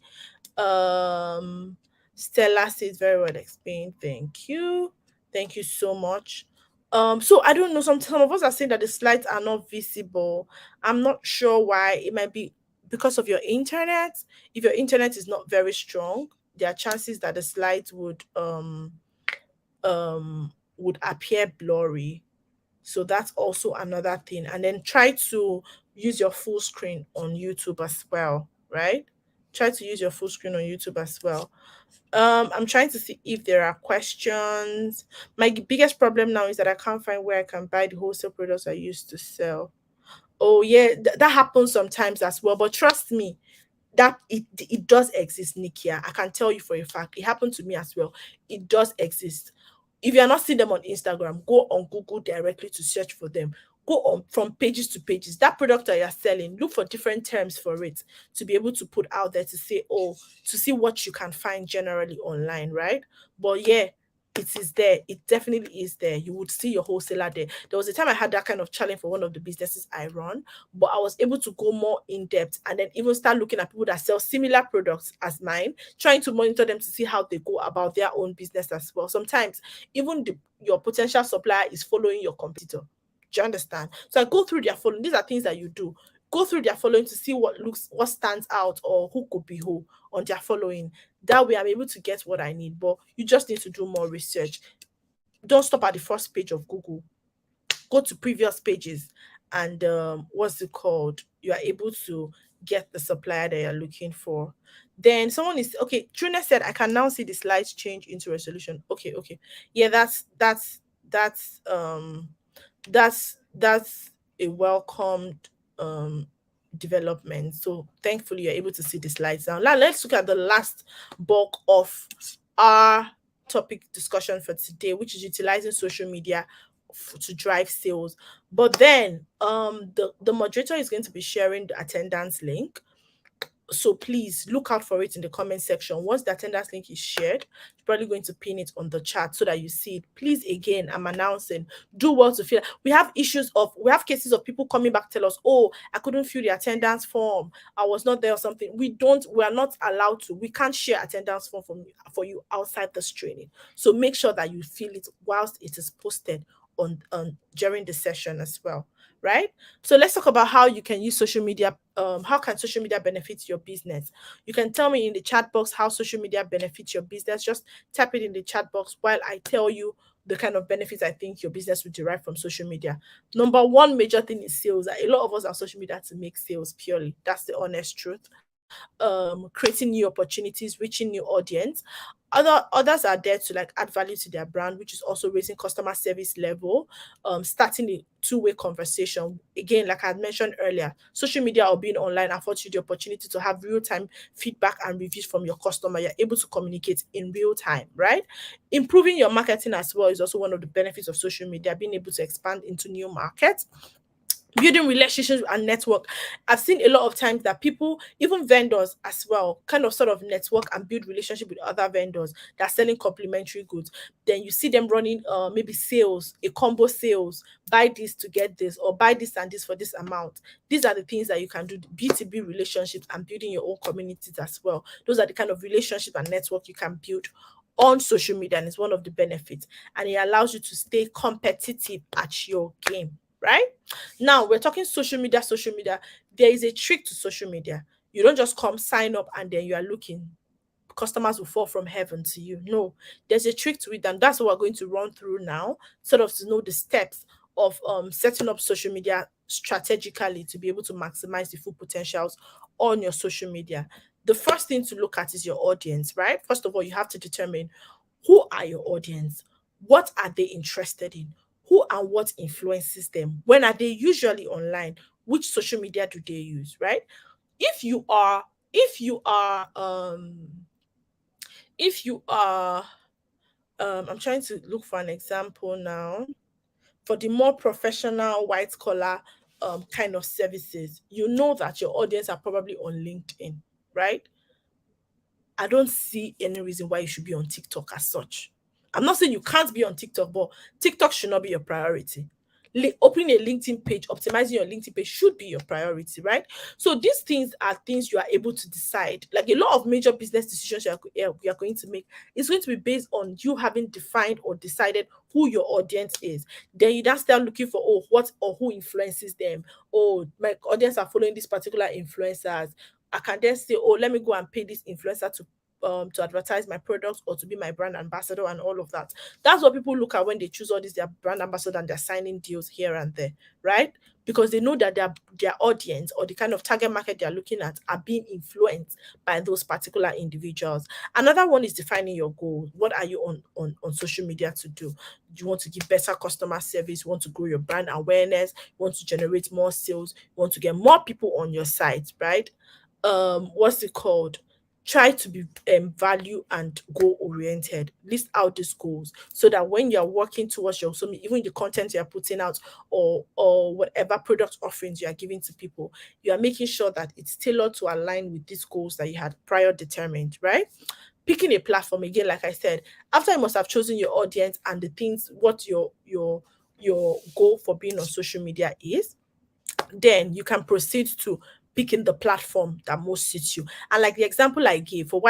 Um Stella says very well explained. Thank you. Thank you so much. So I don't know. Some of us are saying that the slides are not visible. I'm not sure why. It might be because of your internet. If your internet is not very strong, there are chances that the slides would appear blurry. So that's also another thing. And then try to use your full screen on YouTube as well, right? Try to use your full screen on YouTube as well. I'm trying to see if there are questions. My biggest problem now is that I can't find where I can buy the wholesale products I used to sell. Oh yeah, that happens sometimes as well. But trust me, that it does exist, Nikia. I can tell you for a fact. It happened to me as well. It does exist. If you're not seeing them on Instagram, go on Google directly to search for them. Go on from pages to pages. That product that you're selling, look for different terms for it to be able to put out there to say, oh, to see what you can find generally online, right? But yeah, it is there. It definitely is there. You would see your wholesaler there. There was a time I had that kind of challenge for one of the businesses I run, but I was able to go more in depth and then even start looking at people that sell similar products as mine, trying to monitor them to see how they go about their own business as well. Sometimes even your potential supplier is following your competitor. Do you understand? So I go through their following. These are things that you do. Go through their following to see what stands out or who could be who on their following. That way I'm able to get what I need. But you just need to do more research. Don't stop at the first page of Google. Go to previous pages and what's it called, you are able to get the supplier that you're looking for. Then someone is okay. Trina said I can now see the slides change into resolution. Okay, okay. Yeah, that's that's a welcomed development. So thankfully you're able to see the slides now. Now let's look at the last bulk of our topic discussion for today, which is utilizing social media to drive sales. But then the moderator is going to be sharing the attendance link, so please look out for it in the comment section. Once the attendance link is shared, you're probably going to pin it on the chat so that you see it. Please, again, I'm announcing, do well to fill. We have cases of people coming back tell us, oh, I couldn't fill the attendance form, I was not there or something. We are not allowed to. We can't share attendance form for you outside this training. So make sure that you fill it whilst it is posted on during the session as well, right? So let's talk about how you can use social media. How can social media benefit your business? You can tell me in the chat box how social media benefits your business. Just tap it in the chat box while I tell you the kind of benefits I think your business will derive from social media. Number one major thing is sales. A lot of us are on social media to make sales purely. That's the honest truth. Creating new opportunities, reaching new audience. Others are there to like add value to their brand, which is also raising customer service level, starting a two-way conversation. Again, like I had mentioned earlier, social media or being online affords you the opportunity to have real-time feedback and reviews from your customer. You're able to communicate in real time, right? Improving your marketing as well is also one of the benefits of social media, being able to expand into new markets. Building relationships and network. I've seen a lot of times that people, even vendors as well, kind of sort of network and build relationship with other vendors that are selling complementary goods. Then you see them running maybe sales, a combo sales, buy this to get this, or buy this and this for this amount. These are the things that you can do, B2B relationships and building your own communities as well. Those are the kind of relationship and network you can build on social media, and it's one of the benefits. And it allows you to stay competitive at your game, right? Now we're talking social media, social media. There is a trick to social media. You don't just come sign up and then you are looking. Customers will fall from heaven to you. No, there's a trick to it, and that's what we're going to run through now, sort of to know the steps of setting up social media strategically to be able to maximize the full potentials on your social media. The first thing to look at is your audience, right? First of all, you have to determine who are your audience, what are they interested in, who and what influences them, when are they usually online, which social media do they use, right? If you are if you are if you are I'm trying to look for an example now. For the more professional white collar kind of services, you know that your audience are probably on LinkedIn, right? I don't see any reason why you should be on TikTok as such. I'm not saying you can't be on TikTok, but TikTok should not be your priority. Opening a LinkedIn page, optimizing your LinkedIn page should be your priority, right? So these things are things you are able to decide. Like a lot of major business decisions you are going to make is going to be based on you having defined or decided who your audience is. Then you then start looking for, oh, what or who influences them. Oh, my audience are following these particular influencers. I can then say, oh, let me go and pay this influencer to to advertise my products or to be my brand ambassador and all of that. That's what people look at when they choose all these their brand ambassador and they're signing deals here and there, right? Because they know that their audience or the kind of target market they're looking at are being influenced by those particular individuals. Another one is defining your goals. What are you on social media to do? Do you want to give better customer service? You want to grow your brand awareness? You want to generate more sales? You want to get more people on your site, right? What's it called? Try to be value and goal oriented. List out these goals so that when you're working towards your so even the content you're putting out or whatever product offerings you are giving to people, you are making sure that it's tailored to align with these goals that you had prior determined, right? Picking a platform again, like I said, after you must have chosen your audience and the things what your goal for being on social media is, then you can proceed to picking the platform that most suits you. And like the example I gave for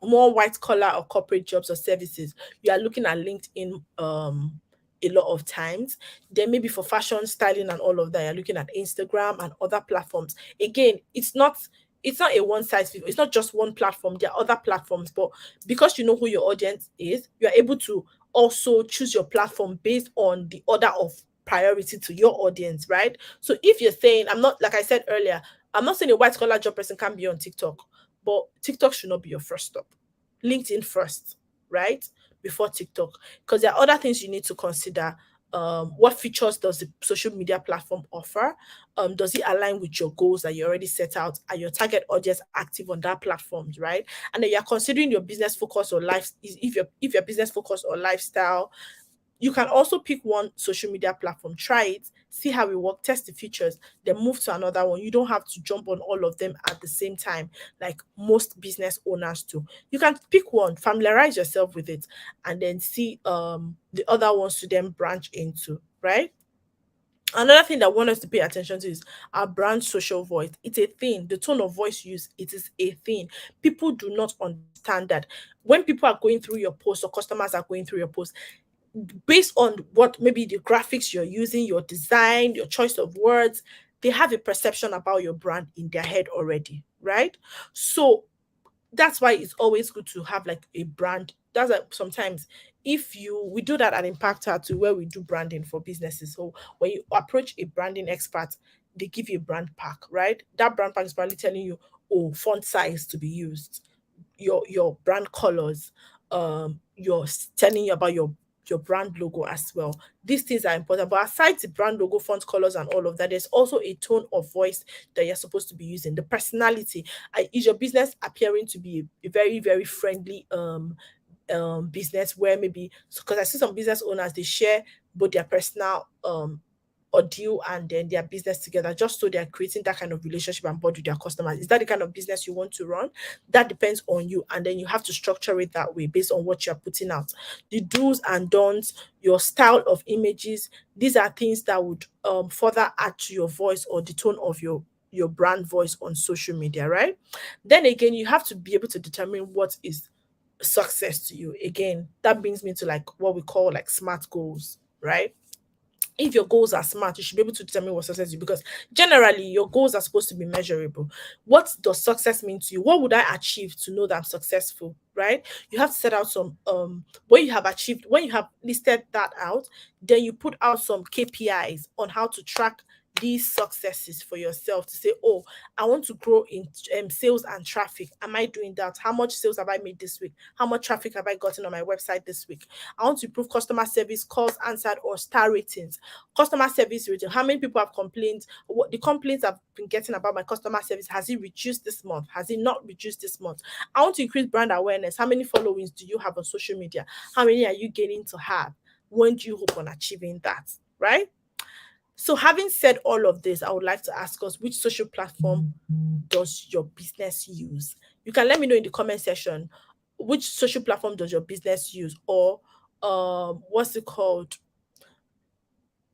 more white collar or corporate jobs or services, you are looking at LinkedIn a lot of times. Then maybe for fashion, styling, and all of that, you're looking at Instagram and other platforms. Again, it's not a one size fit. It's not just one platform. There are other platforms, but because you know who your audience is, you are able to also choose your platform based on the order of priority to your audience, right? So if you're saying, I'm not, like I said earlier, I'm not saying a white collar job person can't be on TikTok, but TikTok should not be your first stop. LinkedIn first, right? Before TikTok. Because there are other things you need to consider. What features does the social media platform offer? Does it align with your goals that you already set out? Are your target audience active on that platforms, right? And then you're considering your business focus or life, if your business focus or lifestyle, you can also pick one social media platform, try it, see how it works, test the features, then move to another one. You don't have to jump on all of them at the same time, like most business owners do. You can pick one, familiarize yourself with it, and then see the other ones to then branch into, right? Another thing that I want us to pay attention to is our brand social voice. It's a thing. The tone of voice used, it is a thing. People do not understand that when people are going through your post or customers are going through your post, based on what maybe the graphics you're using, your design, your choice of words, they have a perception about your brand in their head already, right? So that's why it's always good to have like a brand. That's like sometimes if you we do that at Impact Art too, where we do branding for businesses. So when you approach a branding expert, they give you a brand pack, right? That brand pack is probably telling you, oh, font size to be used, your brand colors, you're telling you about your brand logo as well. These things are important. But aside the brand logo, font colors, and all of that, there's also a tone of voice that you're supposed to be using. The personality. Is your business appearing to be a very, very friendly business where maybe because I see some business owners they share both their personal audio and then their business together just so they're creating that kind of relationship and bond with their customers. Is that the kind of business you want to run? That depends on you, and then you have to structure it that way based on what you're putting out. The do's and don'ts, your style of images, these are things that would further add to your voice or the tone of your brand voice on social media, right? Then again, you have to be able to determine what is success to you. Again, that brings me to like what we call like smart goals, right? If your goals are smart, you should be able to determine what success is because generally your goals are supposed to be measurable. What does success mean to you? What would I achieve to know that I'm successful? Right? You have to set out some when you have achieved, when you have listed that out, then you put out some KPIs on how to track these successes for yourself to say, oh, I want to grow in sales and traffic. Am I doing that? How much sales have I made this week? How much traffic have I gotten on my website this week? I want to improve customer service, calls answered, or star ratings. Customer service rating. How many people have complained? What the complaints I've been getting about my customer service, has it reduced this month? Has it not reduced this month? I want to increase brand awareness. How many followings do you have on social media? How many are you getting to have? When do you hope on achieving that? Right? So, having said all of this, I would like to ask us, which social platform does your business use? You can let me know in the comment section, which social platform does your business use, or what's it called?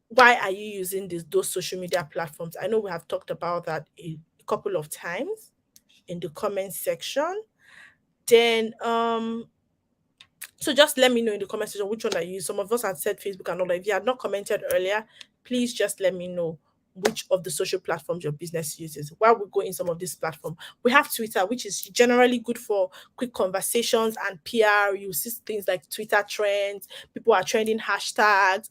Why are you using those social media platforms? I know we have talked about that a couple of times in the comment section. Then so just let me know in the comment section which one I use. Some of us had said Facebook and all that. If you had not commented earlier, please just let me know which of the social platforms your business uses. While we go in some of these platforms, we have Twitter, which is generally good for quick conversations and PR. You see things like Twitter trends, people are trending hashtags.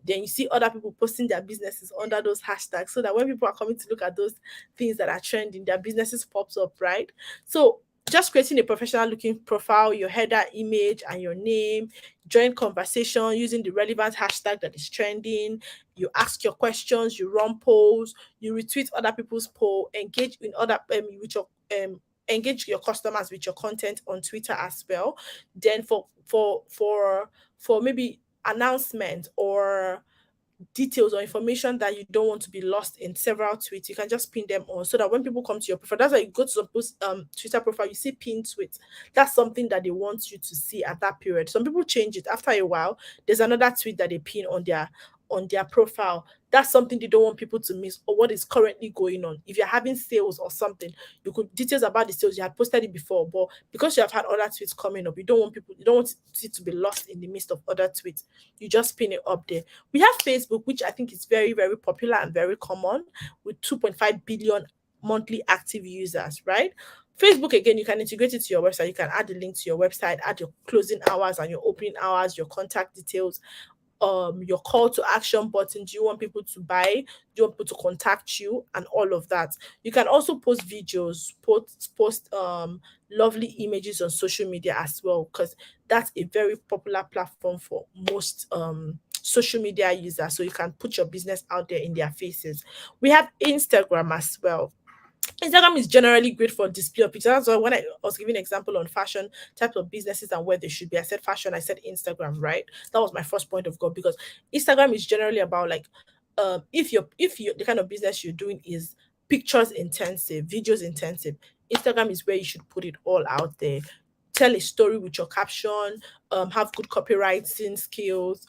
Then you see other people posting their businesses under those hashtags, so that when people are coming to look at those things that are trending, their businesses pops up, right? So just creating a professional looking profile, your header image and your name, join conversation using the relevant hashtag that is trending. You ask your questions, you run polls, you retweet other people's poll, engage in other with your engage your customers with your content on Twitter as well. Then for maybe announcement or details or information that you don't want to be lost in several tweets, you can just pin them on, so that when people come to your profile, that's why you go to some Twitter profile, you see pinned tweets. That's something that they want you to see at that period. Some people change it after a while. There's another tweet that they pin on their profile. That's something they don't want people to miss, or what is currently going on. If you're having sales or something, you could details about the sales, you had posted it before, but because you have had other tweets coming up, you don't want it to be lost in the midst of other tweets. You just pin it up there. We have Facebook, which I think is very, very popular and very common, with 2.5 billion monthly active users, right? Facebook, again, you can integrate it to your website. You can add the link to your website, add your closing hours and your opening hours, your contact details, your call to action button. Do you want people to buy? Do you want people to contact you? And all of that. You can also post videos, post lovely images on social media as well, because that's a very popular platform for most social media users. So you can put your business out there in their faces. We have Instagram as well. Instagram is generally great for display of pictures. That's why when I was giving an example on fashion types of businesses and where they should be, I said fashion, I said Instagram, right? That was my first point of goal, because Instagram is generally about like if you the kind of business you're doing is pictures intensive, videos intensive, Instagram is where you should put it all out there. Tell a story with your caption, have good copywriting skills.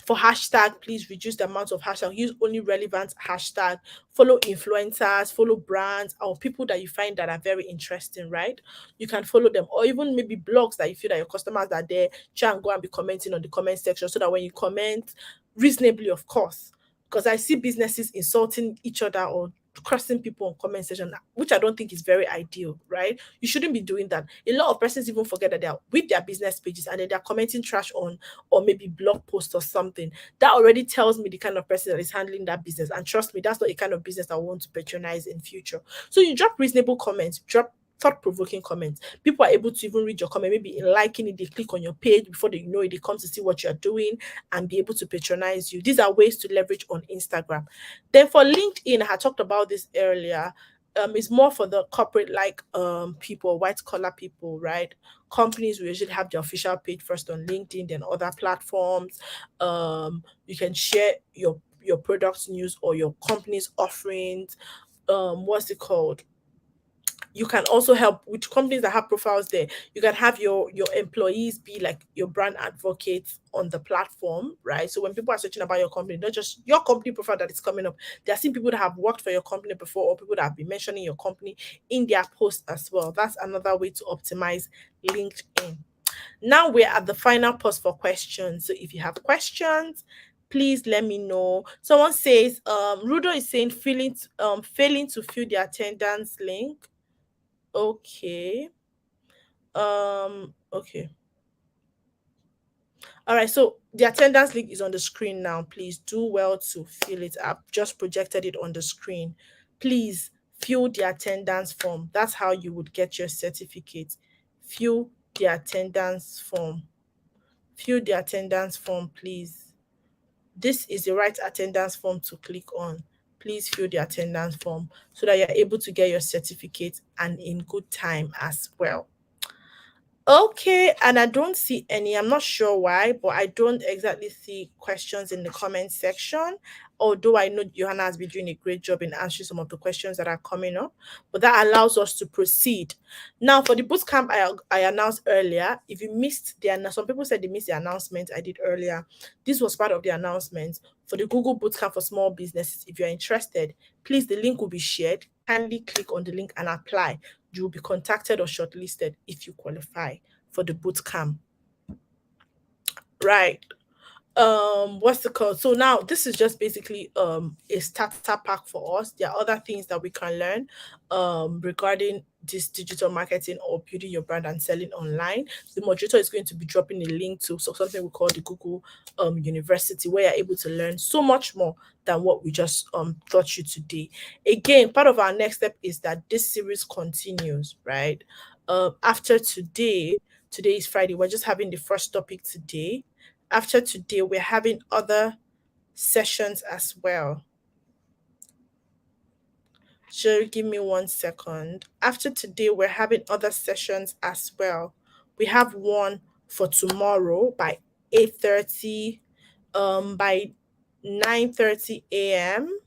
For hashtag, please reduce the amount of hashtag. Use only relevant hashtag. Follow influencers, follow brands or people that you find that are very interesting, right? You can follow them, or even maybe blogs that you feel that your customers are there. Try and go and be commenting on the comment section, so that when you comment reasonably, of course, because I see businesses insulting each other or crossing people on comment section, which I don't think is very ideal, right? You shouldn't be doing that. A lot of persons even forget that they're with their business pages and then they're commenting trash on or maybe blog post or something. That already tells me the kind of person that is handling that business. And trust me, that's not the kind of business I want to patronize in future. So you drop reasonable comments, drop thought-provoking comments. People are able to even read your comment, maybe in liking it, they click on your page before they know it, they come to see what you're doing and be able to patronize you. These are ways to leverage on Instagram. Then for LinkedIn, I had talked about this earlier. It's more for the corporate like people, white collar people, right? Companies will usually have the official page first on LinkedIn, then other platforms. You can share your products news or your company's offerings. What's it called? You can also help with companies that have profiles there. You can have your employees be like your brand advocates on the platform, right? So when people are searching about your company, not just your company profile that is coming up, they're seeing people that have worked for your company before or people that have been mentioning your company in their posts as well. That's another way to optimize LinkedIn. Now we're at the final pause for questions. So if you have questions, please let me know. Someone says, Rudo is saying failing to fill the attendance link. Okay. Okay. All right. So the attendance link is on the screen now. Please do well to fill it up. Just projected it on the screen. Please fill the attendance form. That's how you would get your certificate. Fill the attendance form. Fill the attendance form, please. This is the right attendance form to click on. Please fill the attendance form so that you're able to get your certificate and in good time as well. Okay, and I don't see any. I'm not sure why, but I don't exactly see questions in the comment section. Although I know Johanna has been doing a great job in answering some of the questions that are coming up, but that allows us to proceed. Now, for the bootcamp I announced earlier, if you missed some people said they missed the announcement I did earlier. This was part of the announcement for the Google Bootcamp for small businesses. If you're interested, please, the link will be shared. Kindly click on the link and apply. You will be contacted or shortlisted if you qualify for the boot camp. Right. what's the code? So now this is just basically a starter pack for us. There are other things that we can learn regarding this digital marketing or building your brand and selling online. The moderator is going to be dropping a link to something we call the Google University, where you're able to learn so much more than what we just taught you today. Again, part of our next step is that this series continues, right? After today, today is Friday, we're just having the first topic today. After today, we're having other sessions as well. So give me 1 second. After today, we're having other sessions as well. We have one for tomorrow by 8:30, by 9:30 a.m.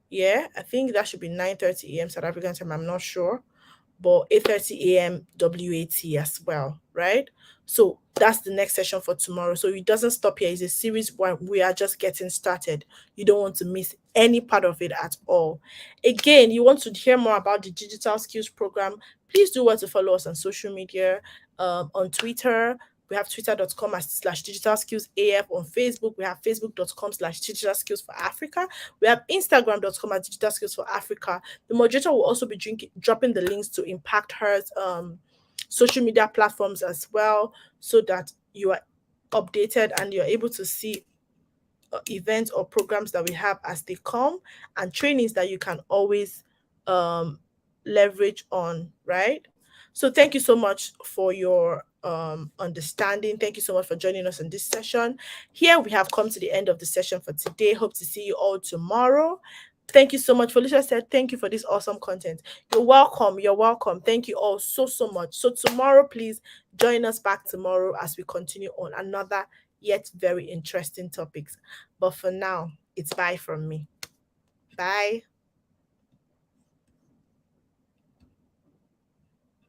Yeah, I think that should be 9:30 a.m. South African time. I'm not sure, but 8:30 a.m. WAT as well, right? So that's the next session for tomorrow. So it doesn't stop here. It's a series where we are just getting started. You don't want to miss any part of it at all. Again, you want to hear more about the digital skills program, please do want to follow us on social media. On Twitter, we have twitter.com/slash digital skills AF. On Facebook, we have facebook.com/slash digital skills for Africa. We have instagram.com digital skills for Africa. The moderator will also be dropping the links to Impact Her's social media platforms as well, so that you are updated and you're able to see events or programs that we have as they come, and trainings that you can always um, leverage on, right? So thank you so much for your understanding. Thank you so much for joining us in this session. Here we have come to the end of the session for today. Hope to see you all tomorrow. Thank you so much. Felicia said, thank you for this awesome content. You're welcome. You're welcome. Thank you all so much. So, tomorrow, please join us back tomorrow as we continue on another yet very interesting topics. But for now, it's bye from me. Bye.